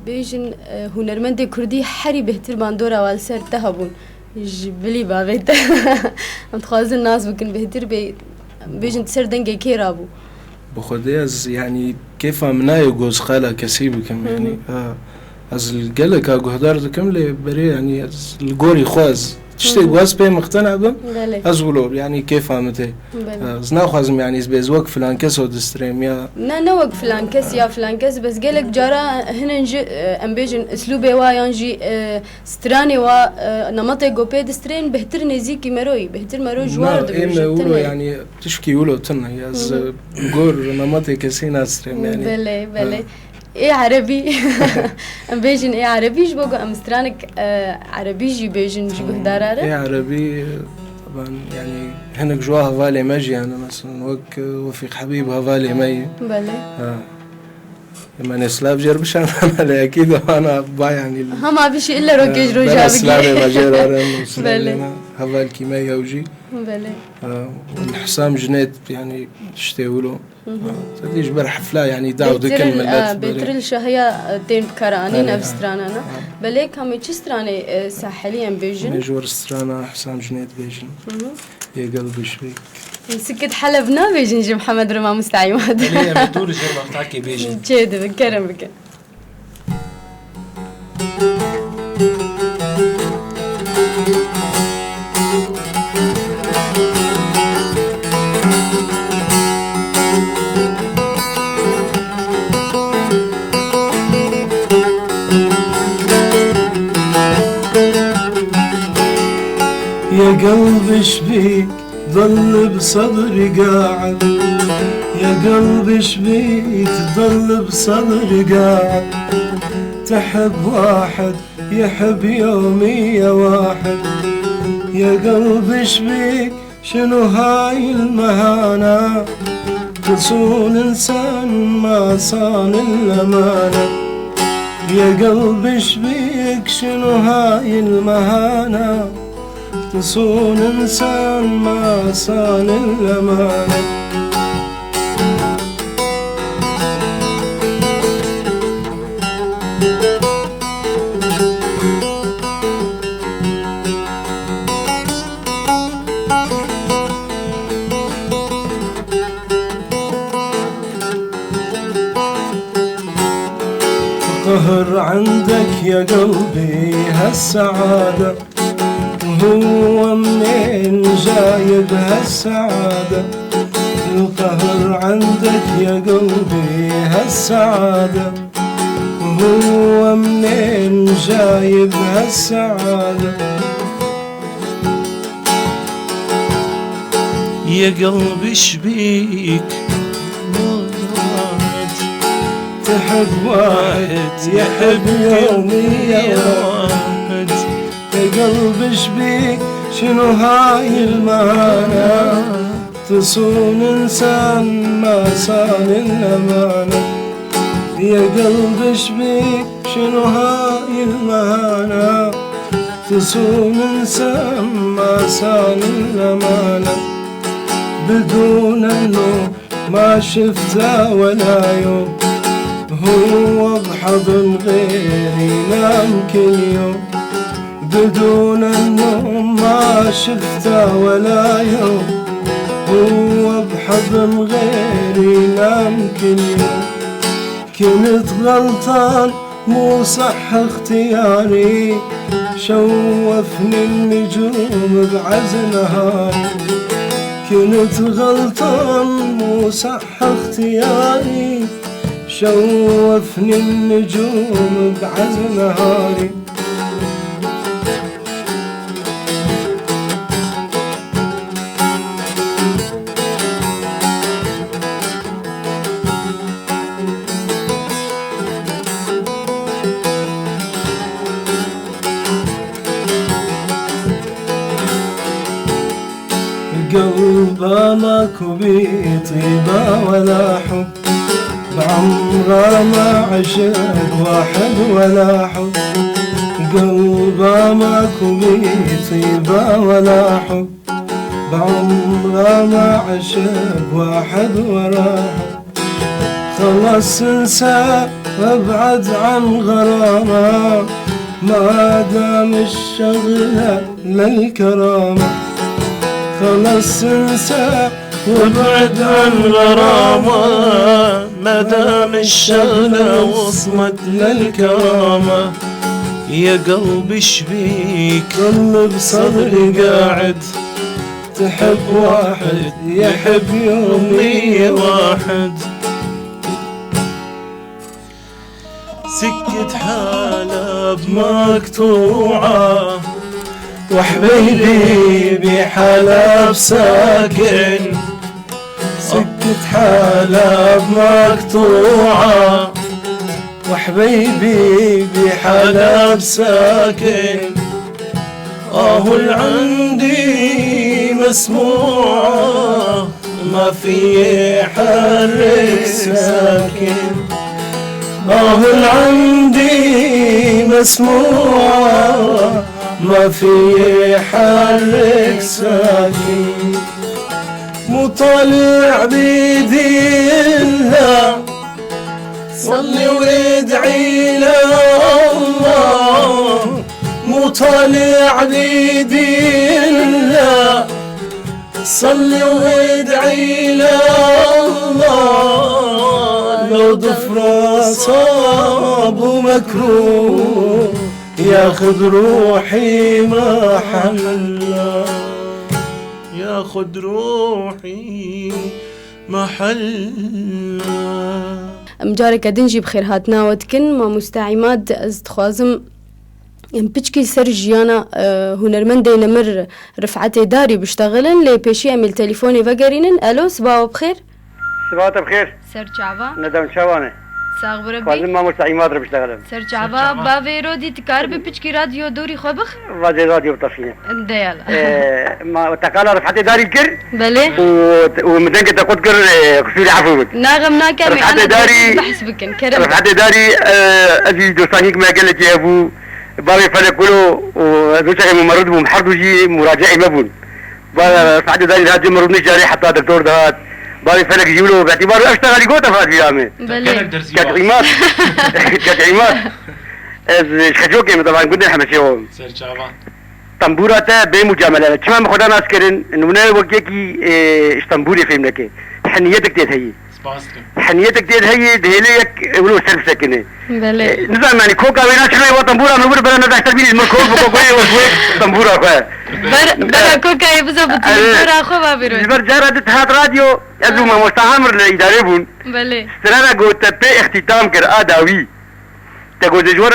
بيجن هنرمند كردي حري بهتر باندورا والسر تهبون جبلي بابيت ام تخاز الناس بكن بهتر بيجن تسر دنگي كيرابو بخدي از يعني كيف مناي جوز خاله كسيبكم يعني از الجلك اقهدار دكم لي بري يعني الجوري خواز تشتي جواز بي مقتنع بم ازولو يعني كيف فهمتي زنا خوازم يعني زبيز وقف فلانكس ودستريم يا نا وقف فلانكس يا فلانكس بس قالك جارا هنا نجي امبيجن اسلوبي ويانجي ستراني و نمطي جوبي دسترين بهتر نزيكي مروي بهتر مرو جوار دو يعني تشكي ولو تنا يا جور نمطي كسينا ستريم يعني بله ايه عربي ام بيجن ايه عربي جبوغو امسترانك عربي جي بيجن جي بهداراره ايه عربي طبعا يعني هناك جوا هفالي ماجي انا مثلا وك وفيق حبيب هفالي مي بله لما نسلاف جربش انا اكيد انا با يعني ما بيشي الا روكيج روجا بقي بله هفال كيما يوجي بله والحسام جنيد يعني تشتيولو تديش بر حفلة يعني داود كلمة بيترل شهية تين بكراني نفس سترانا بلي كم ستراني ساحليا بيجن مجور سترانا حسام جنيد بيجن يا قلبي شبيك سكت حلبنا بيجن جي محمد رما مستعيمات ليه بدور جير مقطعك بيجن جيد بكرم بك يا قلبي شبيك ظل بصدري قاعد يا قلبي شبيك ظل بصدري قاعد تحب واحد يحب يومي واحد يا قلبي شبيك شنو هاي المهانة تصون إنسان ما صان الأمانة يا قلبي شبيك شنو هاي المهانة تصون إنسان ما صان الأمانة قهر عندك يا قلبي هالسعادة وهو منين جايب هالسعادة القهر عندك يا قلبي هالسعادة وهو منين جايب هالسعادة يا قلبي شبيك تحب واحد يحب يومي واحد يا قلبي شبيك شنو هاي المهانة تصون إنسان ما صان الأمانة. يا قلب شبيك شنو هاي المهانة، تصون إنسان ما صان الأمانة. بدون النوم ما شفته ولا يوم، هو بحضن غيري ينام كل يوم. بدون النوم ما شفته ولا يوم، هو بحضن غيري ينام كل يوم. كنت غلطان مو صح اختياري، شوفني النجوم بعز نهاري. كنت غلطان مو صح اختياري، شوفني النجوم بعز نهاري. قلبه ماكو بيه طيبة ولا حب، بعمره ما عشق واحد ولا حب. قلبه ماكو بيه طيبة ولا حب، بعمره ما عشق واحد ولا حب. خلص انسى وابعد عن غرامه، ما دام الشغلة للكرامة. خلص انسى وابعد عن غرامة، ما دام الشغلة وصلت للكرامة. يا قلبي شبيك ظل بصدري قاعد، تحب واحد يحب يومي واحد. سكة حالة بمقطوعة، وحبيبي بحلب ساكن. سكة حلب مقطوعة، وحبيبي بحلب ساكن. اللي عندي مسموعة، ما في حرك ساكن. اللي عندي مسموعة، ما في حرك ساكن. مطالع بيدي الله، صلي وادعي لله. مطالع بيدي الله، صلي وادعي لله. لو ضفر صاب ومكروه، ياخذ روحي ما حلا، ياخذ روحي ما حلا. مجارك دنجي بخير هاتنا وتكن ما مستعماد از تخوازم بيشكي سر جيانا هنرمندي نمر رفعتي داري بشتغلن لي بيشي امل تليفوني وقرينن. الو صباح بخير. صباح بخير. سر جعبا ندم شوانه ساغ بربي خوازم ما مستعماد رو بشتغلم. سر جعبا باوي رودي تكار بيشكي راديو دوري خوبخ وادي راديو طفينه ديالا ما تقال رفعتي داري كر بلي ومدنك تقول كر كسوري عفوك ناغم ناكامي رفعتي داري بحس بكن كرم رفعتي داري أجي دوستانيك ما قالت يا أبو باوي فلك كله ودوشة ممرض ومحرض وجي مراجعي مبون. رفعتي داري راديو مرضني جاري حتى دكتور دهات باوي فلك يقولوا باعتبار اشتغل يقول تفاد بيامي كتعيمات كتعيمات خجوكي طبعا قلنا حمسيهم طنبورة بمجاملة كمان بخدا ناس كرن انه من وقتي اسطنبولي فهمناك حنيتك تيت هي حنيتك تيت هي دهليك ولو سرف سكنه نظام يعني كوكا وينا شنو طنبورة من بره نزح تربيه المكوك بكوكوي وشوي طنبورة اخويا برا كوكا يبزا بطنبورة اخوة بيروي جبر جارة هاد راديو ازوما مستعمر الاداري بون بلي استرانا قلت بي اختتام كر اداوي تقول جوار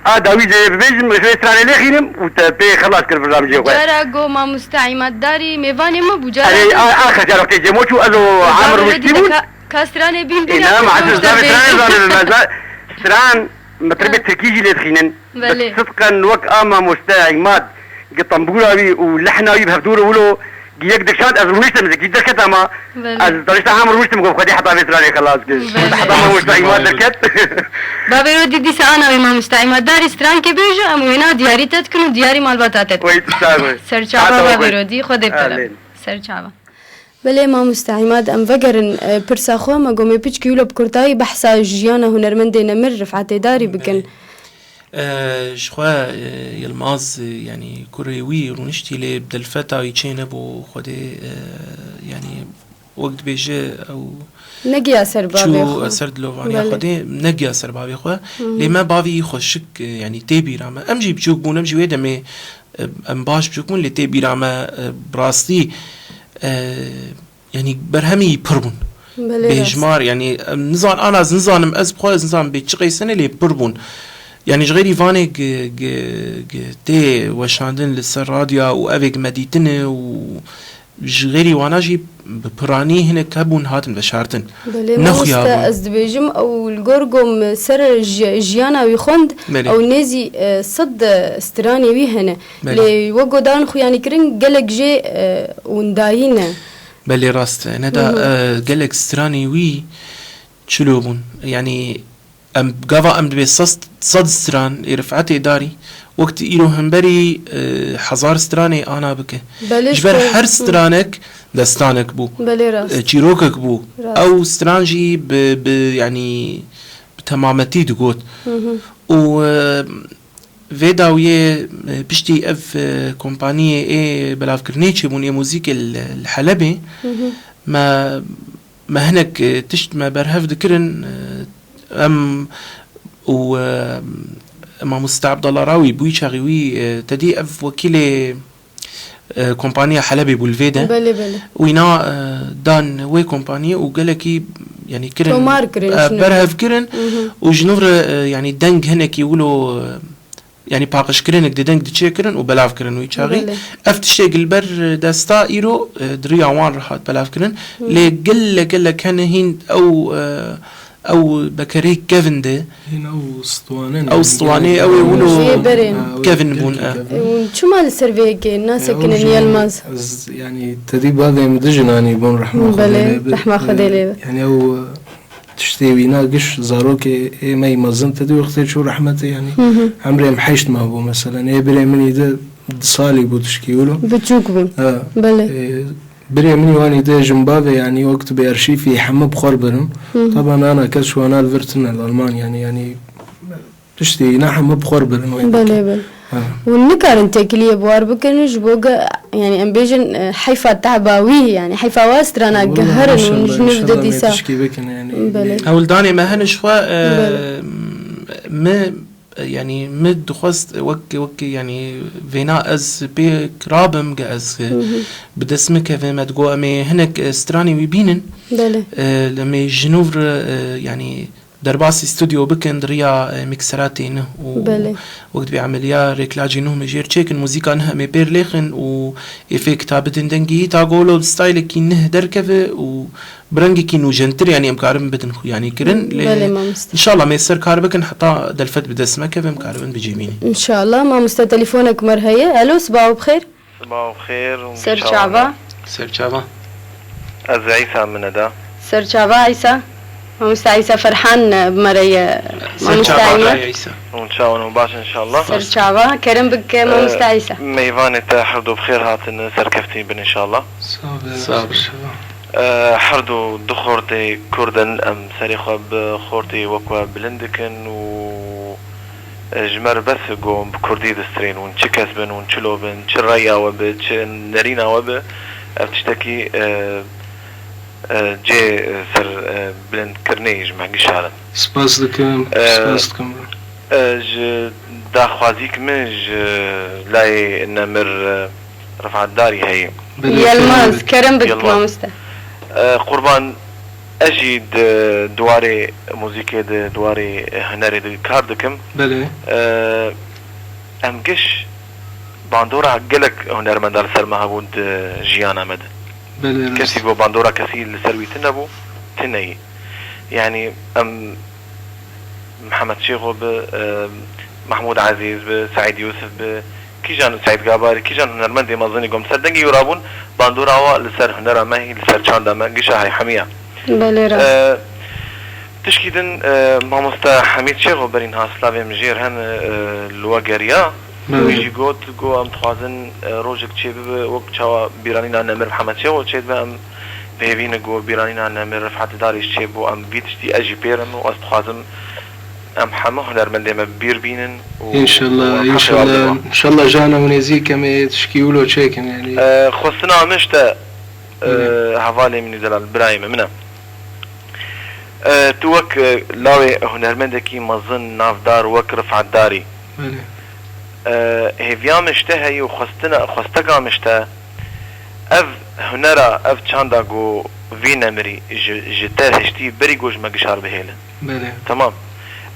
اداوي زي بيجم في استرانا لخينم وتبي خلاص كر برنامج جو جارة جو ما مستعمات داري ميفاني ما بوجارة اخر جارة وقت جموتو ازو عامر وشتيبون كاستراني بين دي نعم عشان استران مطربة تركيجي اللي تخينن صدقا وك اما مستعمات قطنبوراوي ولحناوي بهدوره ولو جيك دكشات از رويشتم زكي دركت اما از طريقة عام رويشتم قف خدي حطها بيتراني خلاص كده حطها ما مستعيمات دركت بابي ودي دي سانا ما مستعيمات داري ستران كي بيجو ام وينا دياري تتكن دياري مال باتاتت وي تشاغوي سرچابا بابي ودي خدي بلا سرچابا بله ما مستعيمات ام فقرن برساخو ما قومي بيچ كيلو بكرتاي بحثا جيانا هنرمند نمر رفعت داري بكن شخوا يلماز يعني كوريوي ونشتي لي بدلفتا يچين ابو خدي يعني وقت بيجي او نجي اثر بابي شو اثر دلوفاني خدي نجي اثر بابي خو لما بابي يخشك يعني تيبي راما امجي بجوك بون امجي ويدا مي ام باش بجوك بون لي تيبي راما براستي يعني برهمي بربون بجمار يعني نزان انا نزانم از بخو نزان بيچقي سنه لي بربون يعني غيري فاني تي وشاندن للسر راديو وافيك مديتنه وغيري وانا جي براني هنا كابون هاتن بشارتن نخيا ازدبيجم او الجورجوم سر جيانا ويخوند او نيزي صد استراني ويهنا لي وقودان خو يعني كرين قلق جي ونداينا بلي راست ندا قلق استراني وي تشلوبون يعني ام قافا ام دبي صد ستران رفعتي داري وقت إيرو همبري حزار ستراني أنا بك جبر هر سترانك دستانك بو تشيروكك بو أو سترانجي يعني بتمامتي دقوت و فيداوية بشتي اف كومبانية اي بلافكرنيتش بوني موزيك الحلبي ما هناك تشت ما برهف ذكرن ام و ما مستعبد الله راوي بوي شاغوي تدي اف وكيل كومبانيا حلبي بولفيدا بلي وينا دان وي كومبانيا وقالكي يعني كرن برهف كرن وجنور يعني دنج هناك يقولوا يعني باقش كرنك دنج دي كرن وبلاف كرن ويشاغي افتشي البر داستا ايرو دريا وان راحت بلاف كرن لي قل كان هين او بكري كيفن دي او اسطواني او يقولوا كيفن بون شو مال السيرفيك الناس كنا يلمز يعني تدريب هذا مدجناني بون رحمه خديلي يعني او تشتي ناقش زاروك اي ما يمزن تدي وقت شو رحمته يعني عمري محيشت ما هو مثلا اي بري مني ده صالي بوتشكيولو بتشوك بلي بري مني واني ده جنبابي يعني وقت بأرشيفي حمى بخور برم طبعا انا كش وانا الفرتن الالمان يعني تشتي نحم بخور برم بلي والنكار انت كليه بوار بكنج بوغا يعني امبيجن حيفا تعباوي يعني حيفا واسترانا قهرن ونجنف ديسا يعني اول داني ما هن شوا ما يعني مد خست وكي يعني فينا از بي كرابم از بدسمك فيما تقو امي هناك استراني ويبينن لما جنوب يعني درباسي استوديو بكن دريا ميكسراتين وقت بعمليا ريكلاجي نهم جير تشيك الموسيقى نها مي بير ليخن و افكت تابتن دنجي تاغولو ستايل كي نه دركفه و برنجي كي نو جنتر يعني مكارم بدن يعني كرن ان شاء الله ما يصير كاربكن حتى دلفت بدسمه كيف مكارم بجيميني ان شاء الله ما مست تليفونك مرهيه الو صباح بخير صباح بخير سر شعبه از عيسى من دا سر شعبه عيسى ما مستعيسى فرحان بمرية ما مستعيمة وإن شاء الله باش إن شاء الله سر شعبة كرم بك ما مستعيسى ميفاني حردو بخير هاتن سركفتي بن إن شاء الله صابر حردو دخورتي كردن أم سريخة بخورتي وكوا بلندكن و جمر بس قوم بكردي دسترين ونشكس بن ونشلو بن شرايا وب نرينا وب أفتشتكي جي سر بلند كرنيج معقش هذا سباس دكم دا خوازيك منج لاي نمر رفع الداري هي يلماز كرم بك ما مستا قربان اجي دواري موسيقى دواري هنري كاردكم بله امقش باندورا قلك هنر دار سر مهبود جيانا مد كسي بو باندورا كسي لسروي تنبو تني يعني ام محمد شيخو محمود عزيز بسعيد يوسف كيجان سعيد قاباري كيجان هنرمندي مظني قوم سردنجي يرابون باندوراوا لسر هنرا ماهي لسر چاندا ما قشا هاي حمية بله تشكيدن ماموستا حميد شيخ وبرين ها سلافي مجير هن الوغريا ويجي قوت قو ام تخازن روجك تشيب وقت شوا بيرانينا نمر محمد شيخ وتشيد ام بهبين قو بيرانينا نمر رفعت داري تشيب وام بيتشتي اجي بيرن واستخازن ام حما هنرمندي ما بير بينن ان شاء الله ان شاء الله جانا ونزي كما تشكيولو تشيكن يعني خصنا مشتا حوالي من دلال برايم منه توك لاوي هنرمندكي مظن نافدار وك رفعت داري هيفيا مشتا هي وخستكا مشتا اف هنرا اف چاندا گو في نمري جتر هشتي بري گوش مقشار بهيله تمام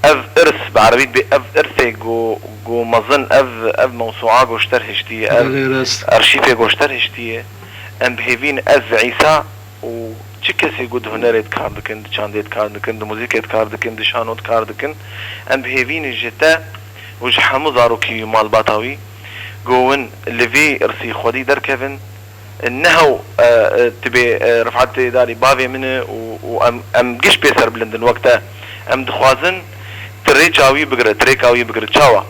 اف ارث بعربيت باف ارثي جو مظن اف موسوعه گوشتر هشتي اف ارشيفه گوشتر هشتي ام بهيفين اف عيسى و چه کسی گود هنرت کار دکند چاندت کار دکند موزیکت کار دکند شانوت کار دکند ام بهیوین جتا وج حمو زاروکی مال باتاوی گوون لوی ارسی خودی در کفن انه تبي رفعت داري بافي منه ام قش بيسر بلندن وقتها ام دخوازن تريكاوي بقرا تريكاوي بقرا تشاوا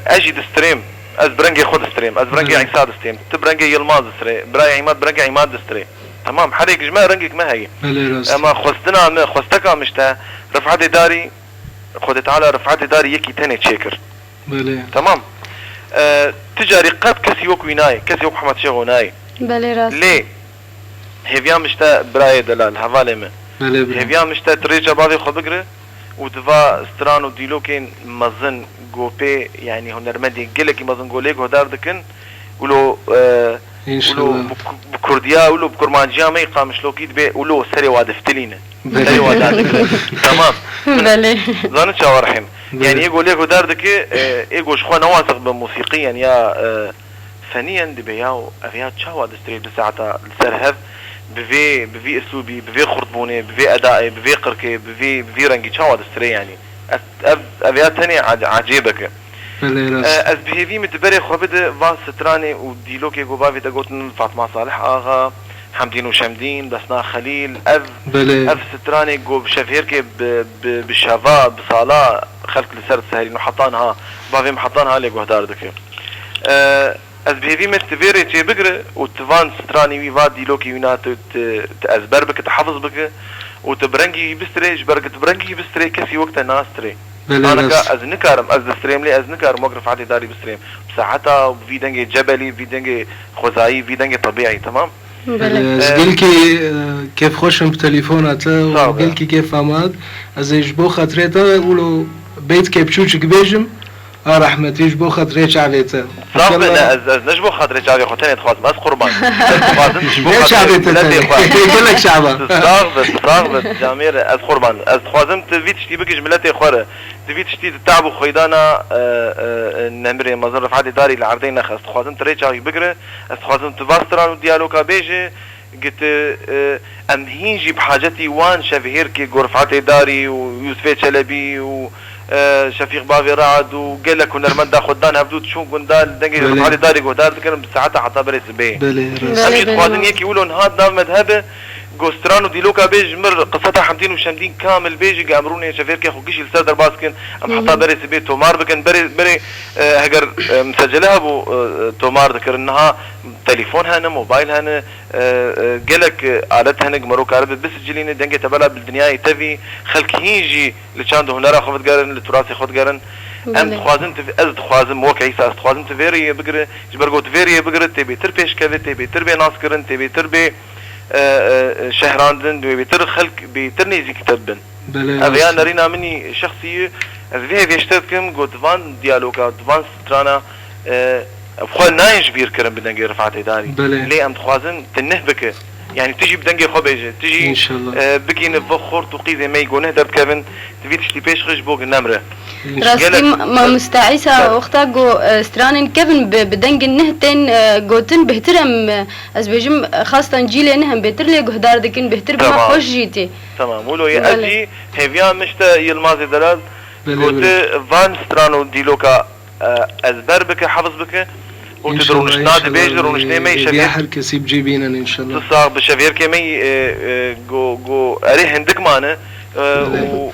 اجي دستريم از برنجي خود ستريم از برنجي عيسى ستريم تبرنجي يلماز ستريم براي عماد برنجي عماد ستريم تمام حريق جماعة رنجك ما هي اما خستكا مشتا رفعت داري خدت على رفعت داري يكي تاني تشيكر تمام تجاري قد كسي وكو يناي كسي وكو محمد شيخو ناي ليه هيفيا مشتا براي دلال هفالي من هيفيا مشتا تريجا بعضي خو بقري ودفا ستران وديلوكين مظن قوبي يعني هنرمندي قلكي مظن قوليك هدار دكن ولو ولو بكرديا ولو بكرمانجيا ما يقامش لو كيد بي ولو سري وادفتلينا سري وادفتلينا تمام بله ظن شاورحم يعني يقول لك داردك يقول شخوان واثق بموسيقيا يا فنيا دبياو افيات شاوا دستري بساعتها السرهف بفي اسلوبي بفي خرطبوني بفي ادائي بفي قركي بفي رنجي شاوا دستري يعني افيات ثانيه عجيبك از بهيفي متبري خبد فاس ستراني وديلوكي غوبافي دغوتن فاطمه صالح اغا حمدين وشمدين بسنا خليل اف ستراني جو بشفيركي بالشافا بصالا خلق لسرد سهرين وحطانها بافي محطانها لي غدار دك از بهيفي متبري تي بقر وتفان ستراني وي فا ديلوكي وينا تازبر بك تحفظ بك وتبرنجي بستريج بركه تبرنجي بستري كسي وقت الناس تري انا از نكارم از دستريم لي از نكارم وقف عادي داري بستريم بساعتها في دنجي جبلي في دنجي خزائي في دنجي طبيعي تمام قلكي كيف خوشم بتليفوناته وقلكي كيف فهمات از يجبو خاطريته يقولوا بيت كيف تشوشك بيجم رحمتي يجبو خاطريش عليته صح از نجبو خاطريش علي خوتاني تخواز بس قربان ليش عليته يقول لك شعبه صاغبت جامير از قربان از خوازم تفيت شتي بكش ملاتي خوره تفيت شتي تتعبوا خيدانا نمري مزر رفعتي داري العردين نخ از خوازم تريش علي بقره از خوازم تفاستران وديالوكا بيجي قلت ام هيجي بحاجتي وان شفهير كي غرفاتي داري ويوسف شلبي و شفيق بافي رعد وقال لك ونرمن دا خدان هبدوت شو قندال دنجي رفعتي داري قدار تكلم بساعتها حتى بريس بيه امشي خوازن يكي يقولوا نهاد ناف مذهبه جوسترانو ديلوكا بيج مر قصتها حمدين وشمدين كامل بيجي قامروني شفير كي خوكيش السادر باسكن ام حتى بريس بيه تومار بكن بري هجر مسجلها ابو تومار ذكر انها تليفونها هنا موبايلها هنا قالك آلتها هنا مروك عربي بس جليني دنجي تبلا بالدنيا تفي خلك هيجي اللي كان هنرا خفت قارن التراثي خد قارن ام تخوازن از تخوازن وكيسا تخوازن تفيري بقر جبرغو تفيري بقر تبي تربيش كذا تبي تربي ناسكرن تبي تربي شهراندن بيتر خلق بيترني زي كتبن ابيان نرينا مني شخصيه ذي بيشتكم غوتفان ديالوغا دفان سترانا بخول نايش بير كرم بدنجي رفعتي داري ليه ام تخوازن تنهبك يعني تجي بدنجي خبيجه تجي بكي نفخر تقيزي ما يقول نهدر كيفن تفيت شتي بيش خرج بوق النمره راسي ما مستعيسة وقتا جو سترانين كيفن بدنج النهتين جوتن بهترم از بيجم خاصة جيلي نهم بهتر لي جهدار دكين بهتر بما خوش جيتي تمام ولو يأجي هيفيان مشتا يلمازي دلال جوت فان سترانو ديلوكا ازبر بك حفظ بك وتدرونش نادي بيجر ونش نيمي شفير يا كسيب جيبينا ان شاء الله تصاغ بشفير كمي جو اريه هندك معنا و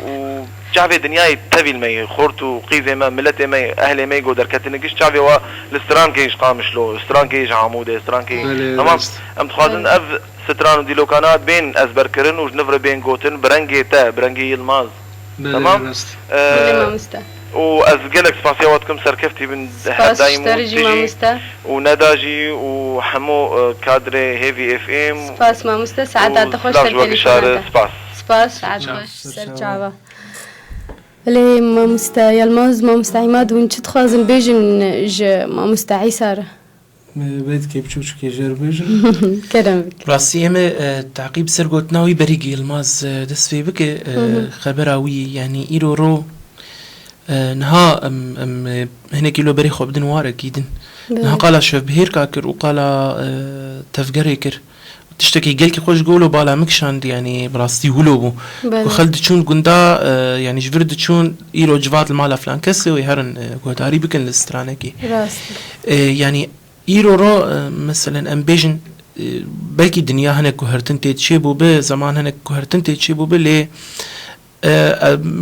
شعبي دنياي تبي المي خورتو قيزه ما ملتي مي اهلي مي جو دركتنقش شعبي و الاستران كيش قامش له استران كيش عموده استران كي تمام ام تخازن اف ستران دي لوكانات بين ازبر كرن وجنفر بين جوتن برنجي تا برنجي يلماز تمام وازقلك سباسيواتكم سركفتي من دايم ونداجي وحمو كادري هيفي اف ام سباس ما مستا ساعات تخش التليفون سباس ساعات تخش سرچاوا بله ما مستا يلماز ما مستعماد ونش تخازن بيجن ج ما مستعي ساره بيت كيف تشوف كي جربيجن كلامك راسي ام تعقيب سرقوتناوي بريقي الماز دس في بك خبراوي يعني ايرورو نها ام هنا كيلو بري خو بدن وار اكيد نها قال شوف بهير كاكر وقال تفقريكر تشتكي قالك خوش قولوا بالا مكشاند يعني براستي هلوبو وخلد تشون قندا يعني جبرد تشون ايرو جوات المال فلان كسي ويهرن قوتاري بكن الاسترانكي يعني ايرو رو مثلا امبيجن بلكي الدنيا هنا كوهرتن تيتشيبو به زمان هنا كوهرتن تيتشيبو به لي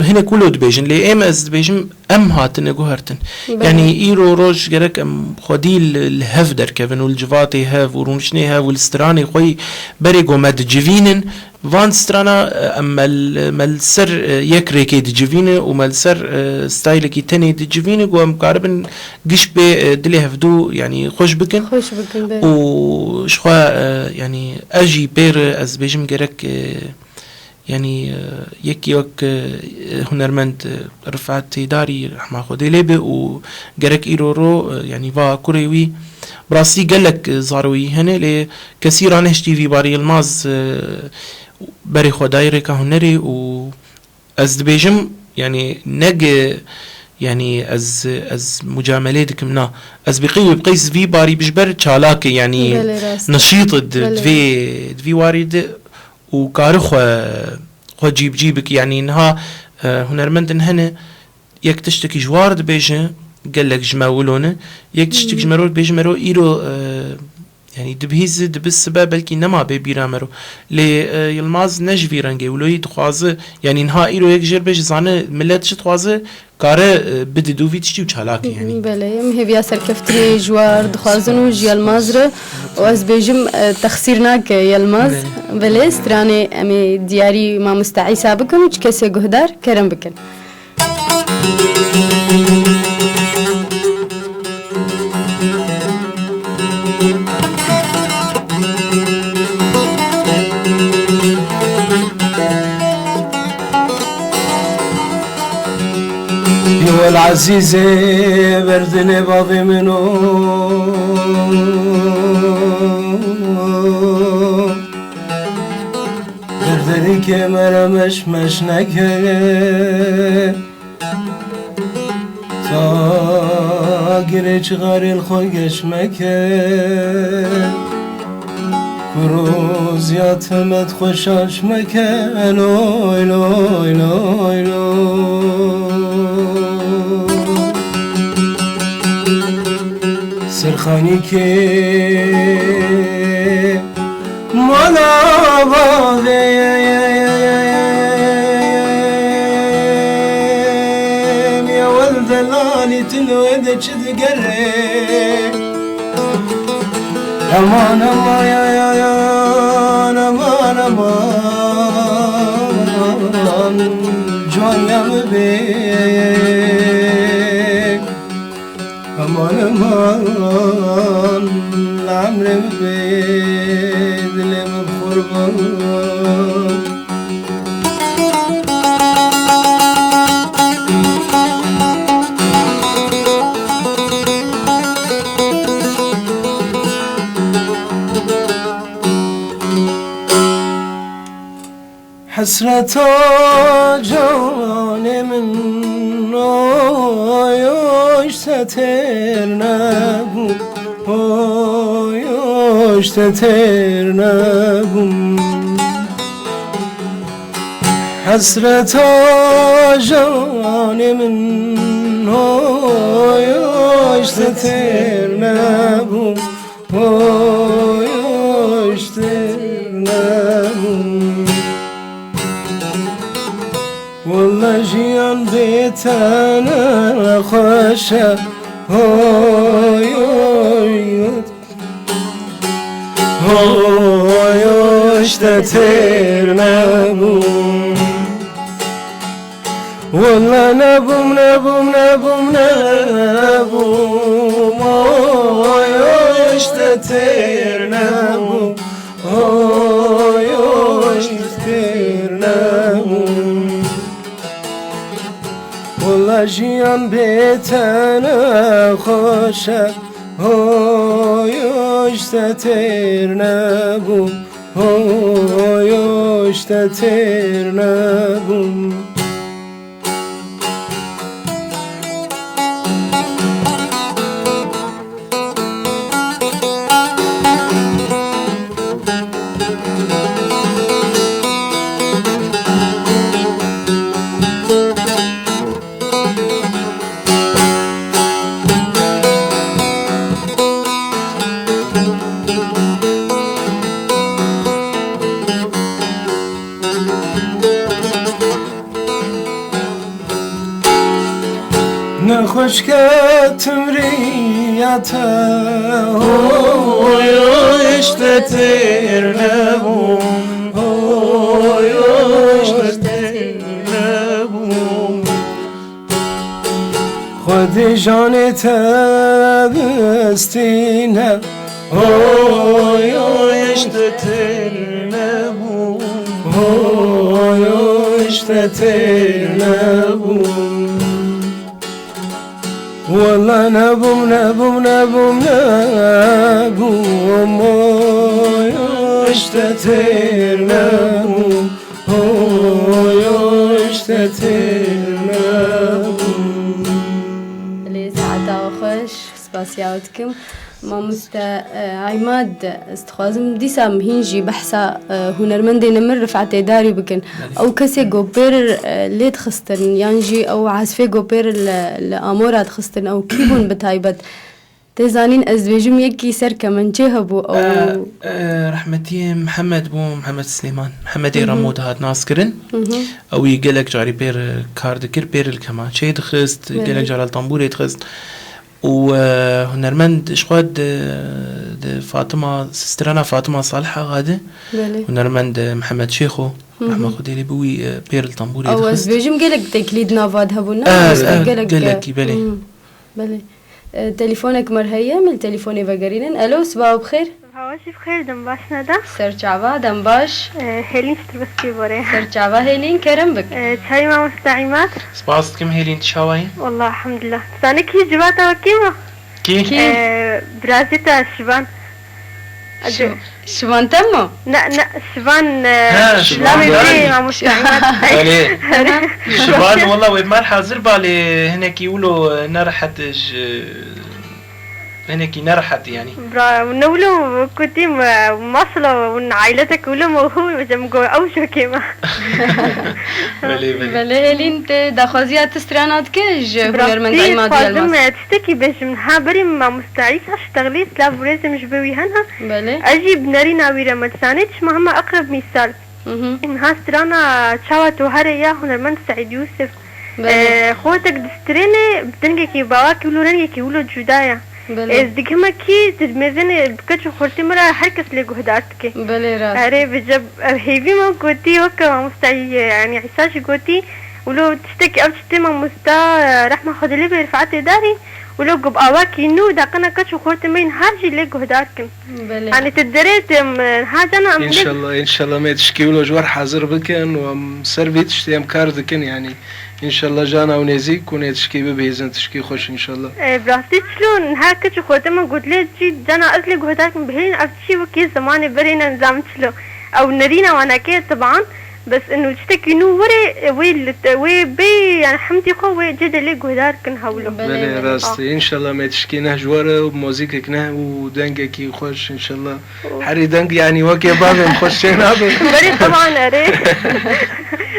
هنا كله دبيجن لي ام از دبيجن ام هاتن جوهرتن يعني ايرو روج جرك ام خدي الهف در كيفن والجواتي هاف ورونشني هاف والستراني خوي بريغو مد جيفينن فان سترانا اما السر يكري كي دجيفينه وما السر ستايل كي تاني دجيفينه جو مقاربن قش بي دلي هفدو يعني خوش بكن وشخوا يعني اجي بير از بيجم جرك يعني يكي وك هنرمند رفعت داري رحمة خدي لبه وجرك إيرورو يعني با كوريوي براسي قالك زاروي هنا لكثير عن هشتي في باري الماز بري خدايري كهنري و از دبيجم يعني نج يعني از مجاملاتك منا از بقيس في باري بجبر تشالاك يعني نشيط دفي وارد وكارخ خو جيبك يعني انها هنرمند هنا يك تشتكي جوارد بيجن قال لك جماولونه يك تشتكي جمرو بيجن مرو ايرو يعني دبهيز دبسبب بلكي نما بيرامرو لي يلماز نجفي رنگي ولوي تخواز يعني انها ايرو يك جير بيج زانه ملت تخواز كاره بددو فيتشتي وچالاك يعني بله مهبيا سركفتني جوار دخوازن وجي المازر واز بيجم تخسيرناك يلماز بله استراني امي دياري ما مستعي سابقن وچ كسي گهدار كرم بكن والعزيزة بردني باضي منو بردني كمرا مش نكه تاقري چغاري الخوغش مكه كروز ياتمت خوشاش مكه لوي لوي لوي لوي سرخاني كي مالا باغي يا ولد اللالي تنود تقري امان امان يا امان امان جوان يا مبيك امان امان العمر مبيد اللي مبخربان حسرة جان من آیاش ستر نگم آیاش ستر نگم حسرة جان من اشتتر نبوم اشتتر نبوم والله جيان بيتنا خوشه اشتتر نبوم والله نبوم نبوم نبوم نبوم اشتتر نبوم اشتتر نبوم والله جيان بيتنا خوشه اشتتر نبوم اشتتر نبوم نخوش که تمریت اشتتر نبوم اشتتر نبوم خود جان تبستینه اشتتر نبوم اشتتر نبوم والله نبوم نبوم نبوم نبوم اشتتر نبوم اشتتر نبوم لي ساعتها خوش سباسياتكم مامست عماد استخوازم دیسا مهینجی بحثا هنرمندی نمر رفعت داری بکن او کسی گوپر لید خستن یانجی او عزفه گوپر لامورات خستن او کیبون بتایبت تزانين ازوجم يكي سر كمان جهبو او رحمتي محمد بو محمد سليمان محمد رمود هاد ناسكرن او يقلك جاري بير كاردكر بير الكمان شي دخست يقلك جاري الطنبور يدخست وهنرمند شقاد فاطمة سسترانا فاطمة صالحة غادة هنرمند محمد شيخو محمد خديري بوي بير الطنبور يدخست او ازوجم قلك تكليد نافاد هبونا قلك بلي بلي تليفونك مرهية من تليفوني بقرينن الو صباح بخير هواشي بخير دنباش ندا سرچاوا دنباش هيلين ستربسكي بوري سرچاوا هيلين كرم بك تشاي ما مستعيمات سباستكم هيلين تشاوين والله الحمد لله ثاني كي جباتا وكيما كي برازيتا شبان شبان تمو لا شبان لا مبي ما مستعيمات شبان والله وين ما حاضر بالي هناك يقولوا نرحت هناك نرحت يعني ونولو كنتي مصلة وعائلتك ولو موهو جمجو أو شو كيما بله هلين دخوزيات تسترانات كيج هنرمند عماد لازم تشتكي باش منها بري ما مستعيش اشتغلي سلاف ولازم جبوي هنها بله اجيب نارينا ويرا ما تساندش مهما اقرب مثال انها سترانا تشاوت وهريا هنرمند سعيد يوسف خوتك دستريني بتنجي باواكي ولو رنجي ولو جدايا ازدك هما كي تدمزن بكتش خورتي مرا حركس لي جهداتك بله راس اري بجب هيفي ما قوتي وكا مستعي يعني عساش قوتي ولو تشتكي او تشتي ما مستا رحمة خدلي برفعتي داري ولو قب اواكي نو داقنا كتش خورتي مين هارجي لي جهداتك يعني تدريت هاجنا ان شاء الله ما تشكي ولو جوار حاضر بكن ومسربي تشتي امكاردكن يعني ان شاء الله جانا ونزيك ونتشكي ببيزن تشكي خوش ان شاء الله براستي شلون هاكتش خوتي ما قلت لي جي جانا اصلي قهداك بهين افتشي وكي زماني برينا نظام شلو او نرينا وانا كي طبعا بس انه تشتكي انه وي بي يعني حمدي قوي جدا لي قدار كن هولو بله راستي ان شاء الله ما تشكينه جواره وموزيكك نه ودنگكي خوش ان شاء الله حري دنگ يعني وكي بابا مخشينا بري طبعا اري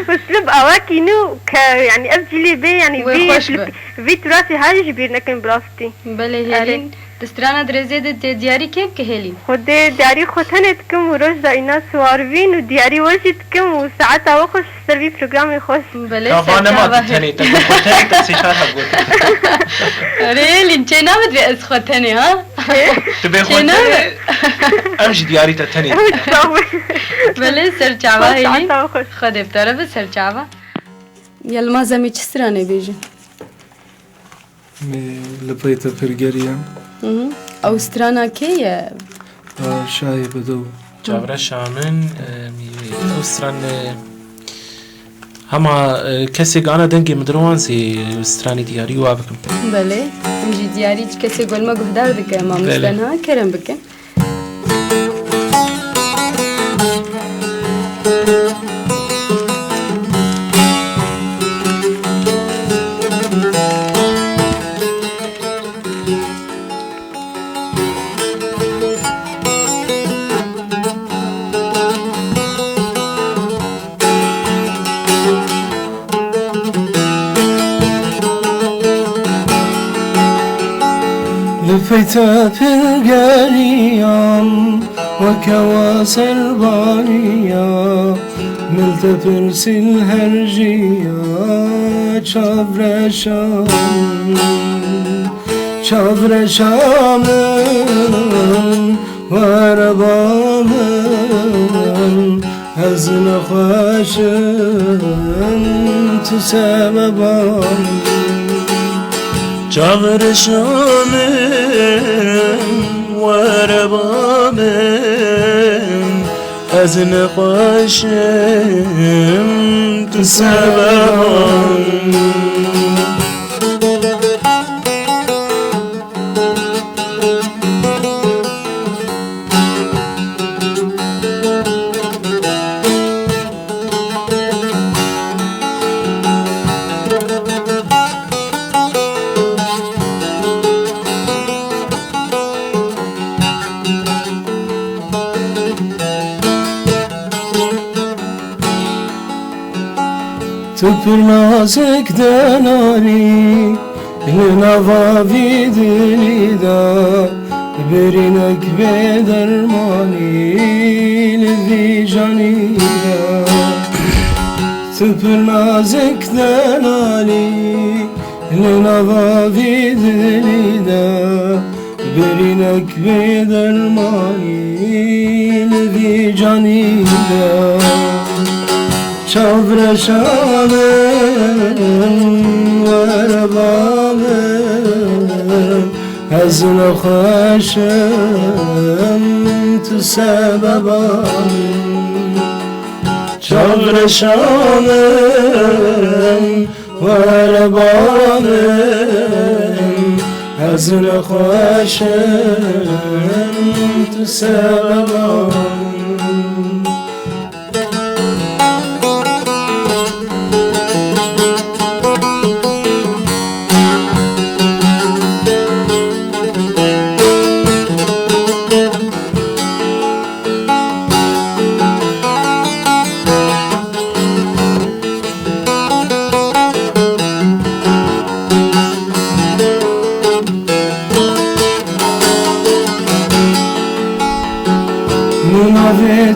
بس لبقى واكي نو يعني ابجي لي بي يعني بي تراثي هاي جبير نكن براستي بله هلين دسترانا درزيد دياري كيف كهلي خود دياري خوتنت كم وروج داينا سوارفين ودياري وجد كم وساعتها وخش سربي برنامج خوش بله طبعا ما تتهني تقول خوتني تسيشارها قلت ريلي انت نامت بأس خوتني ها تبي خوتني امشي دياري تتهني بله سرچاوا هيلي خود بطرف سرچاوا يلما زمي چسترانه بيجي لبيتا فرقريا او سترانا كي شاي بدو جابرا شامن او ستران هما كسي قانا دنگي مدروان سي ستراني دياري وابكم بله مجي دياري كسي قول ما قهدار دك ما مستنها كرم بك لفيتا فرقاريام وكواسر باريا ملت فرسي الهرجيا شابر شام وربام هزن خواشن تسببام شابر شام وربام هزن خواشن تسببام تبرنازك دلالي لنظا في دليدا برينك بدرماني لذي جانيدا تبرنازك دلالي لنظا في دليدا برينك بدرماني لذي جانيدا شابر شام وربام هزن خواشم تسببام شابر شام وربام هزن خواشم تسببام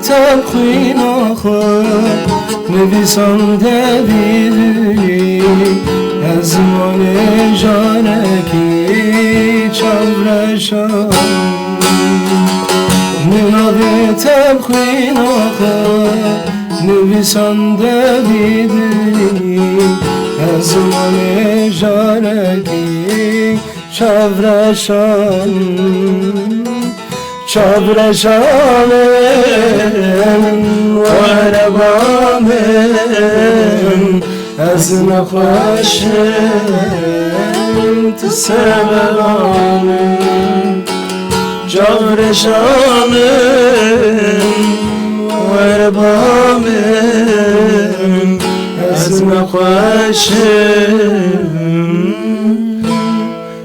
تبخين آخر نبیسم دویدی زمان جانکی چابرشم ننابی تبخین آخر نبیسم دویدی زمان جانکی چابرشم شابر شام وربام از نخواشم تسببام جابر شام وربام نخوشم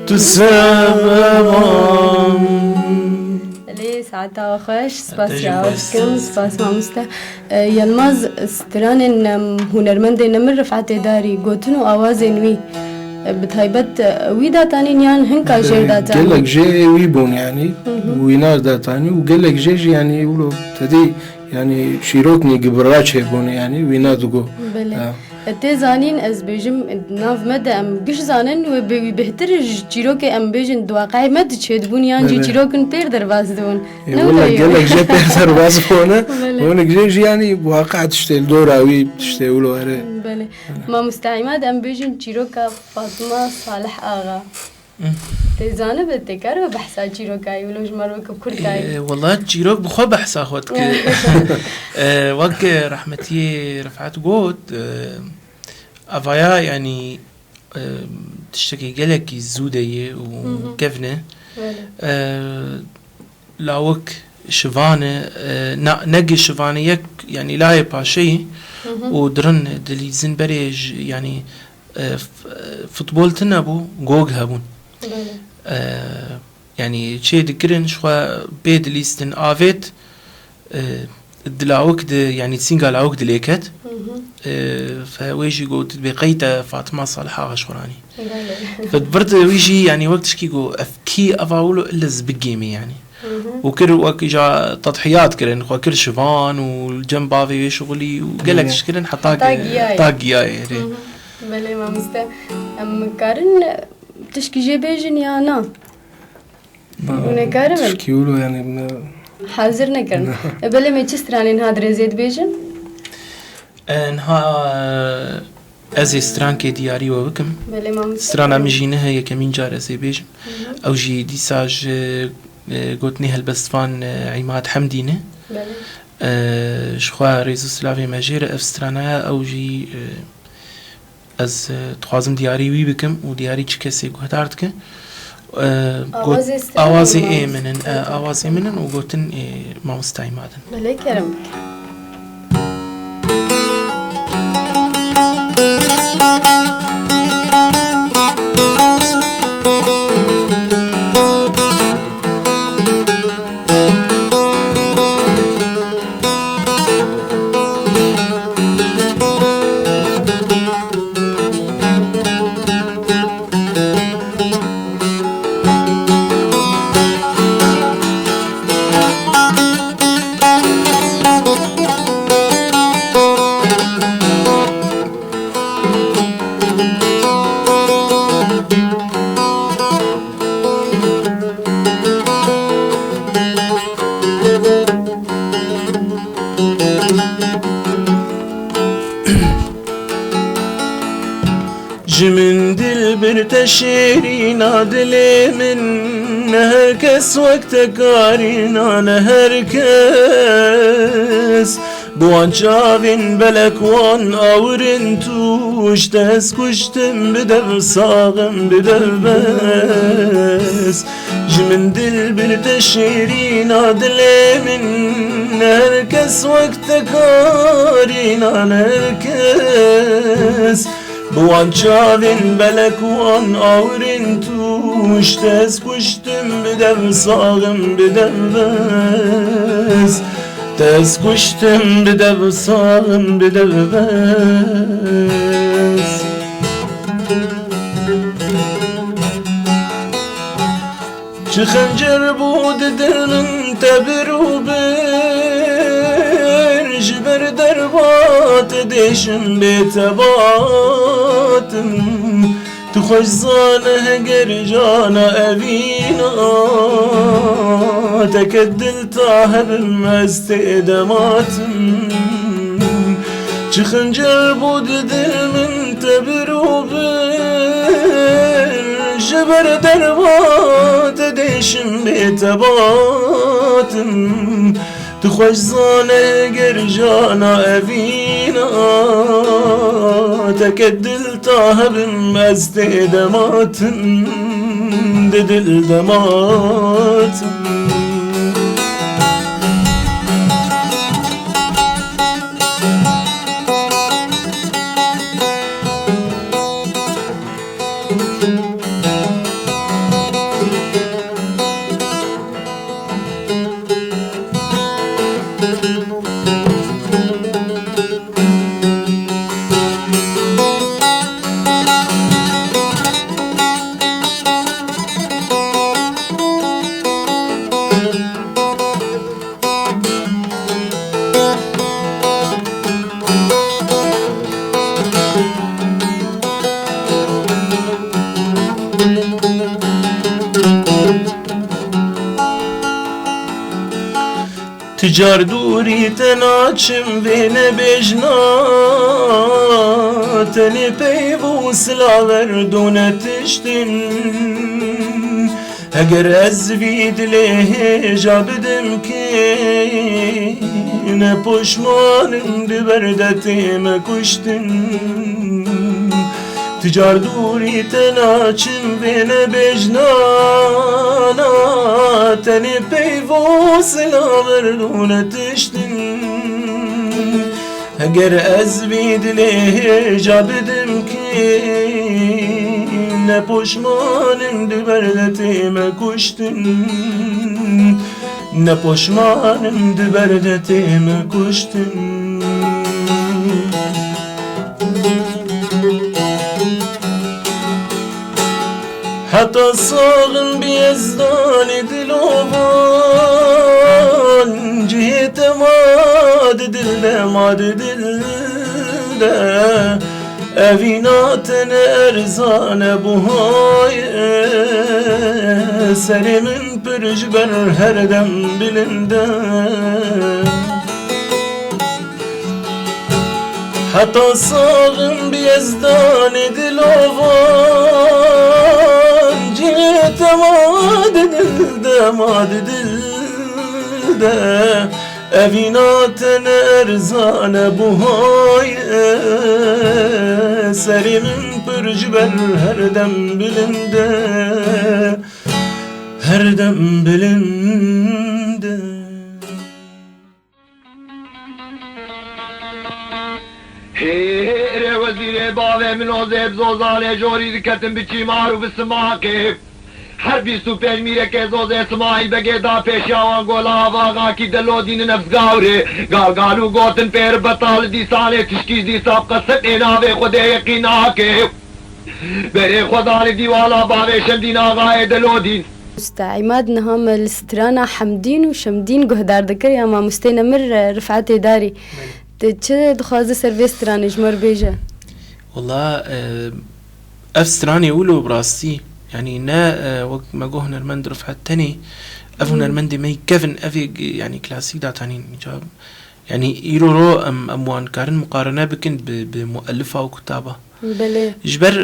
تو سببان ليه ساعتها خوش سپاس یاوشکم سپاس مامسته یلماز ستران هنرمند نمر رفعت داری گوتن و آواز نوی بتهيبت ويدا تاني يعني هنكا جير داتاني قال لك جي ويبون يعني وينار داتاني وقال لك جيج يعني يقولوا تدي يعني شيروكني قبراتش هيبون يعني وينادقو تزانين از بيجم ناف مدى ام قش زانن وبهتر جيروك ام بيجن دواقعي مد تشد بون يعني جيروكن بير درواز دون والله قال لك جي بير درواز هنا هونك جيج يعني بواقع تشتغل دوراوي تشتغلوا هره بله ما مستعمد ام بيجن جيروكا فاطمه صالح اغا تزانه بتكر وبحثا جيروكاي ولو جمروك بكركاي والله جيروك بخو بحثا خودك وقت رحمتي رفعت قوت افايا يعني تشتكي قالك الزودية وكفنة لاوك شفانة نقي شفانة يك يعني لا يبقى شيء ودرن دلي زنبريج يعني فوتبول تنبو جوج هبون يعني شيء ذكرن شو بيد ليستن آفت دلاوك يعني تسينقال عوك دليكت فويجي قلت بقيته فاطمة صالحة غشوراني فبرد ويجي يعني وقت شكي قو أفكي أفاولو إلا زبقيمي يعني وكر وقت جا تضحيات كرن خو كر شفان والجنب بافي شغلي وقالك شكرن حطاق طاقياي بله ما مسته أم كارن تشكي جي بيجن يا نا ونكارن تشكيولو يعني حاضر نكرن بله ما تشترانين هادر زيد بيجن انها ازي ستران كي دياري وبكم بله ما مسته سترانا مجينها هي كمين جار ازي بيجن او جي ديساج قوتني هالبستفان عماد حمدينه بله شخوا ريزو سلافي ماجير اف سترانا او جي از تخوازم دیاری وی بکم و دیاری چه کسی گوهدارد که آوازی ایمنن و گوتن ما مستعیمادن بله کرم بک جمن دل برتشيرينا دلي من هركس وقت كارينا نهركس بوان شافين بلكوان اورن توش تهس كشتم بدر صاغم بدر بس جمن دل برتشيرينا دلي من هركس وقت كارينا نهركس بوان شافين بلكوان اورن توش تهس كشتم بدر صاغم بدر بس تهس كشتم بدر صاغم بدر بس چه خنجر بود دلم تبرو بر جبر دربات دیشم بیتباتم تو خوش زانه گر جانا اوینا تکدل تاهبم از تقدماتم چه خنجر بود دل من تبرو بر جبر دربات دیشم بیتباتم تو خوش زانه گر جانا اوینا تکدل تاهبم از دماتم دل دماتم تجار دوری تناچم وین بجنا تنی پیو سلاور دونتشتن اگر از وید له جابدم که نه پشمانم دبردتیم کشتن تجار دوری تناچم وین بجنا تنی پیو سلاور دونتشتن اگر از وید له جابدم که نه پشمانم دبردتیم کشتن نه پشمانم دبردتیم کشتن حتی ساغم بیزدان دلوان جهت ماد دل ماد دل اویناتن ارزان بوهای سر من پرج بر هر دم بلنده حتی ساغم بیزدان دلوان جهت ماد دل ماد دل اویناتن ارزان بوهای سری من پرج بر هر دم بلنده هر دم بلنده هیر وزیر باوه منوزه زوزانه جوری دکتن بچی مارو بسماکه هر 25 میره که زوز اسماعیل بگه دا پیشاوان گولا واغا کی دلو دین نفس گاوره گالگالو گوتن پیر بطال دی ساله تشکیز دی ساب قصد ایناوه خود یقین آکه بره خدا دیوالا باوه شمدین آغای دلو دین عماد نهم السترانا حمدين وشمدين قهدار ذكر يا ما مستنمر رفعت داري تشد دخوازي سيرفيستراني جمر بيجا والله أفستراني ولو براستي يعني نا وقت ما جو هنرمند رفعت تاني أف هنرمندي ما يكفن أفي يعني كلاسيك دا تاني جاب يعني يرورو أموان كارن مقارنة بكن بمؤلفة وكتابة بلي جبر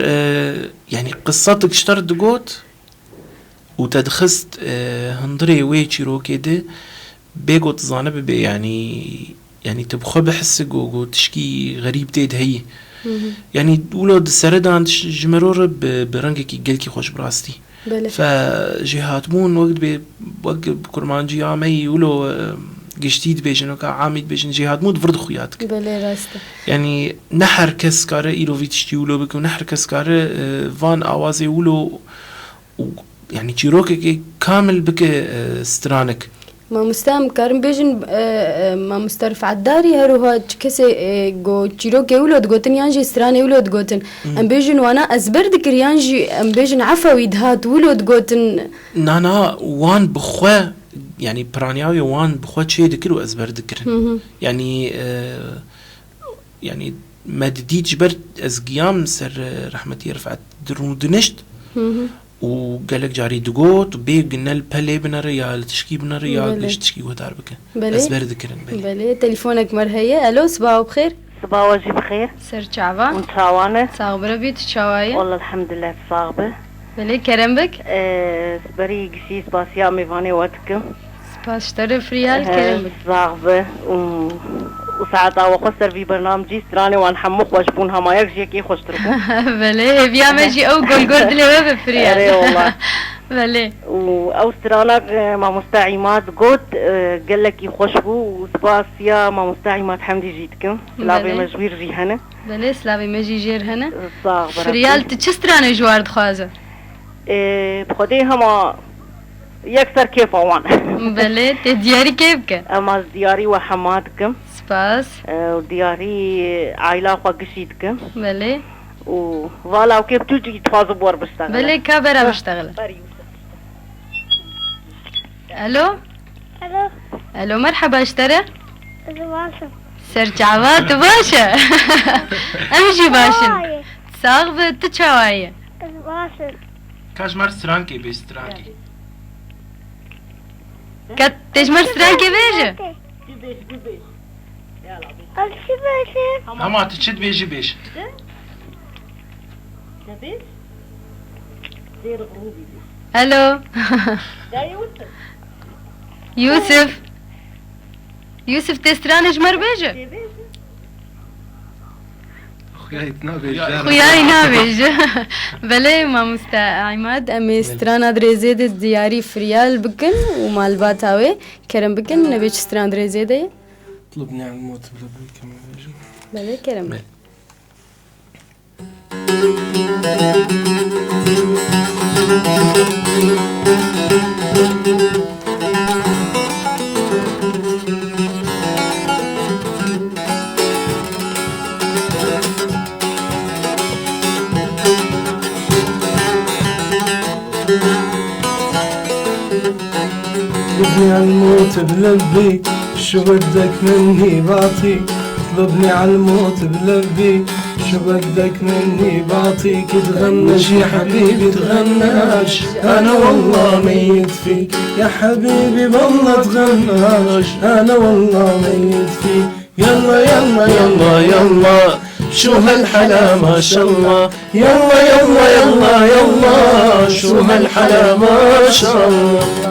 يعني قصتك اشترت دقوت وتدخست هندري ويتشيرو كده بيجو تزانه ببي يعني تبخو بحس جو تشكي غريب تيد هي يعني ولو دسردان جمرور برنجكي جلكي خوش براستي فجهات مون وقت بكرمانجي عامي ولو جشتيد بيجن وكا عاميد بيجن جهات مود فرد خوياتك بله راسته يعني نحر كس كاره إيروفيتشتي ولو بكو نحر كس كاره فان آوازي ولو يعني تشيروكي كامل بك سترانك ما مستام كارم بيجن ما مسترف عداري هروها كسي جو تشيروكي ولود غوتن يانجي ستراني ولود غوتن ام بيجن وانا ازبر ذكر يانجي ام بيجن عفوي دهات ولود غوتن نانا وان بخوا يعني برانياوي وان بخوا شيء ذكر وازبر ذكر يعني يعني ما ديت جبرت از قيام سر رحمتي رفعت درودنشت وقالك جاري دقوت وبيقنا البالي بنا ريال تشكي بنا ريال ليش تشكي ودار بك أسبر ذكرن بلي تليفونك مرهية ألو صباح بخير صباح وجه بخير سر شعبة وانتراوانة صاغبة بيت شواية والله الحمد لله صاغبة بلي كرم بك سبري قسيس باسيا ميفاني واتكم سباس شترف ريال كرم بك صاغبة وساعتها وخسر في برنامجي ستراني وانحمو خوش بونها ما يكجي كي خوش تركو بلي بيا ماجي او قول قول دلي وابا فريال ايه والله بلي او سترانا ما مستعيمات قد قال لك يخوش بو وسباسيا ما مستعيمات حمدي جيتكم سلابي مجوير جيهنا بلي سلابي مجي جير هنا صاغ فريال تشستراني جوار دخوازة بخدي هما يكسر كيف اوان بلي تدياري كيفك اما دياري وحماتكم باس ودياري عائلة خوقشيتكم بلي وفوالا وكيف تجي تفاضل بور بشتغل بلي كابرا بشتغل الو الو مرحبا اشترى باشا سرجعوات باشا امشي باشا صاغبة تشواية باشا كاش مر سترانكي بيسترانكي كات تجمر سترانكي بيجا چی بشه؟ اما تشد بيجي بيش الو يوسف يوسف تستران جمر بيجي خوياي نابج بلي ما مستعمد ام ستران دريزيد دياري فريال بكن ومال باتاوي كرم بكن نبيش ستران دريزيد طلبني على الموت بلا كم بيجي بلي كرم طلبني على الموت بلبي شو بدك مني بعطيك طلبني على الموت بلبي شو بدك مني بعطيك تغنش يا حبيبي تغناش انا والله ميت فيك يا حبيبي بالله تغناش انا والله ميت فيك يلا يلا يلا يلا شو هالحلا ما شاء الله يلا يلا يلا يلا شو هالحلا ما شاء الله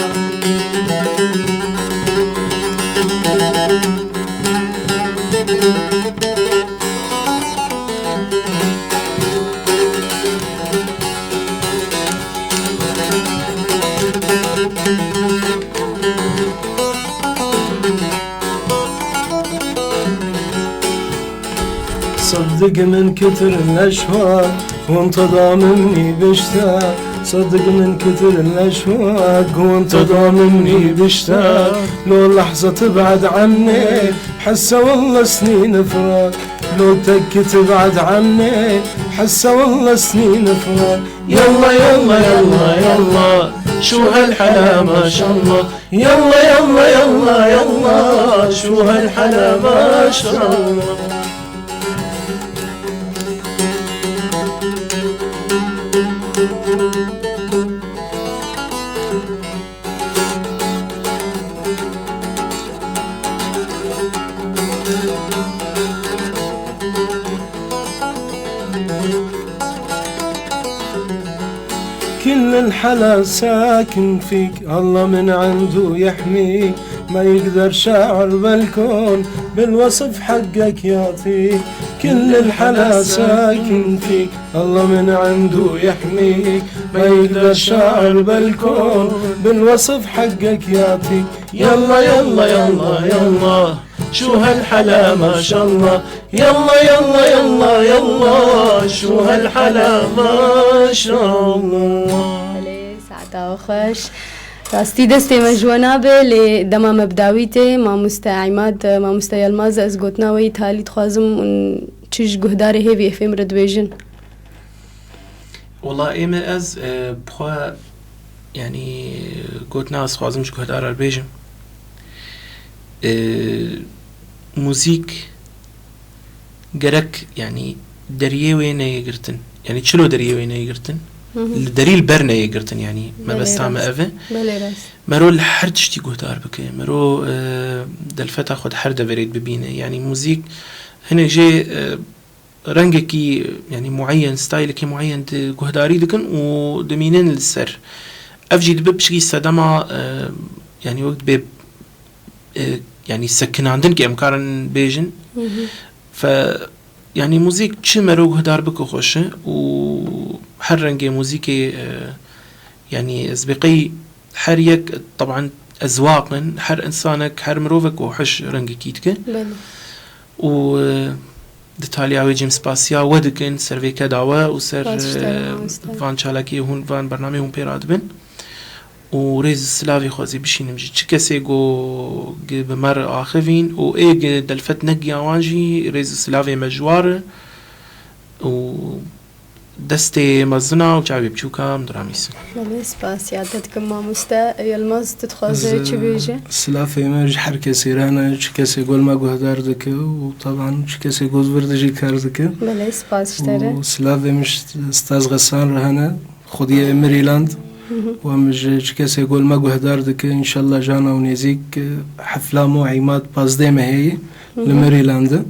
صدق من كتر الأشواق وانت ضامني بشتاق صدق من كتر الأشواق وانت ضامني بشتاق لو لحظة تبعد عني حسه والله سنين فراق لو تك تبعد عني حسه والله سنين فراق يلا يلا يلا يلا شو هالحلا ما شاء الله يلا يلا يلا يلا شو هالحلا ما شاء الله كل الحلا ساكن فيك الله من عنده يحميك ما يقدر شاعر بالكون بالوصف حقك يعطيك كل الحلا ساكن فيك الله من عنده يحميك ما يقدر شاعر بالكون بالوصف حقك يعطيك يلا يلا يلا يلا شو هالحلا ما شاء الله يلا يلا يلا يلا شو هالحلا ما شاء الله ساعتا وخش راستی دستی مجوانا به لی دما مبداویته ما مستعماد ما مستیلماز از گوتناوی تالی تخوازم اون چیش گهداره هیوی افیم ردویجن والله ايما از بخوا يعني گوتنا از خوازمش گهداره البيجم موزيك جرك يعني دريوي نيجرتن يعني تشلو دريوي نيجرتن الدليل برنا يجرتن يعني ما بستعمل أفه مرو الحرد شتي قهدار بك مرو دلفت أخذ حرد بريد ببينه يعني موزيك هنا جي رنجكي يعني معين ستايلكي معين قهداري دكن ودمينين للسر أفجي دببشكي استدما يعني وقت بيب يعني سكن عندن كي أمكارن بيجن ف يعني موزيك چه مرو قهدار بكو خوشه وحر رنجي موزيكي يعني أزبقي حر يك طبعا أزواقا حر إنسانك حر مروفك وحش رنجي كيتك و دتالي عوي جيمس باسيا ودكن سيرفي كداوة وسر فان شالكي هون فان برنامج هون بيراد بن وريز سلافي خوزي بشين مجي چه كسي جو بمر آخفين و ايج دلفت نقيا وانجي ريز سلافي مجوار و دستي مزنا و چاوي بچوكا مدراميس بله سپاس یادتكم ما مستا يلماز تتخوزي چه بيجي سلافي مج هر كسي رانا چه كسي قول ما قهدار دكه وطبعا چه كسي قوز وردجي كار دكه بله سپاس اشتره و سلافي مش استاز غسان رهنا خودية ميريلاند ومش كسي يقول ما قهدار دك إن شاء الله جانا ونزيك حفلة مو عماد بازدي ما هي لميريلاند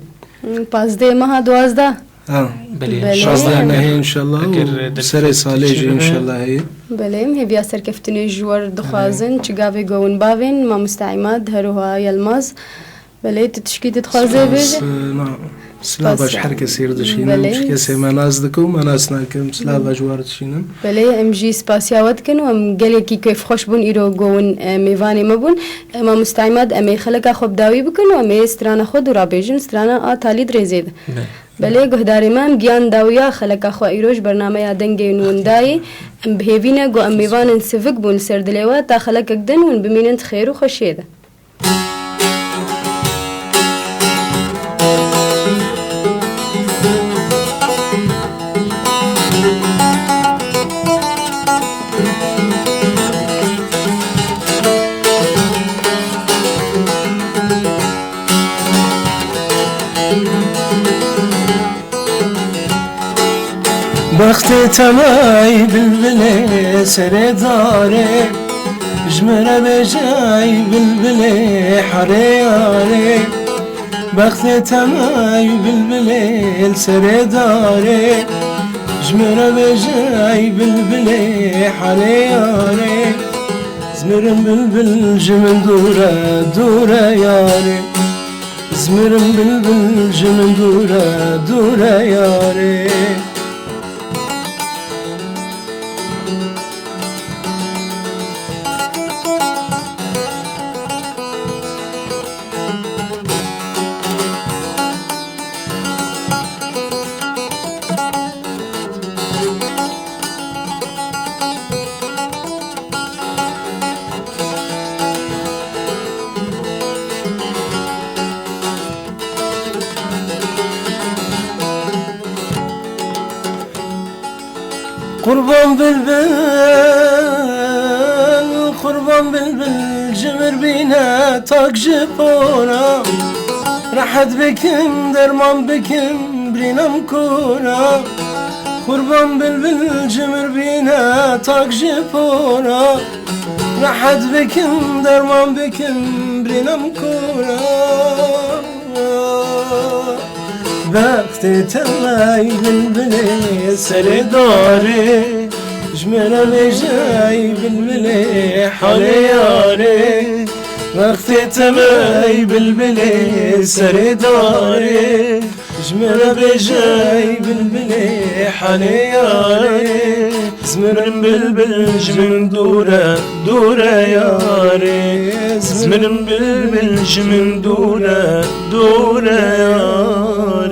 بازدي ما دوازده بلي شازده هي إن شاء الله وسري صاليجي إن شاء الله هي بلي هي بياسر كفتني جوار دخازن تشقافي قوون بافين ما مستعماد هروها يلماز بلي تتشكي تتخازي بيجي سلافاش حركة سير دشينا مش كسي مناس دكو مناسنا كم سلافاش وارد شينا بلي ام جي سباسيا ودكن وام قالي كيف خوش بون ايرو قوون ميفاني مبون ما مستعماد امي خلقا خوب داوي بكن وامي سترانا خود ورابيجن سترانا تالي دريزيد بلي قهداري مام جيان داويا خلقا خو ايروش برنامج دنگي نونداي ام بهيفينا قو ام ميفان سفك بون سردليوا تا خلقا قدن ون بميننت خير وخشيده بختي تماي بالبلي سري داري جمرة بجاي بالبلي حرياري بختي تماي بالبلي سري داري جمرة بجاي بالبلي حرياري زمرم بالبل جمن دورة دورة ياري زمرم بالبل جمن دورة دورة ياري قربان بالبل جمر بينا طاق جبونا راحت بكم درمان بكم برينا مكونا قربان بالبل جمر بينا طاق جبونا راحت بكم درمان بكم برينا مكونا بختي تماي بالبلي سري داري جمرة بجاي بالبلي حرياري بختي تماي بالبلي سري داري جمرة بجاي بالبلي حرياري زمرن بالبل جمن دورة دورة ياري زمرن بالبل جمن دورة دورة ياري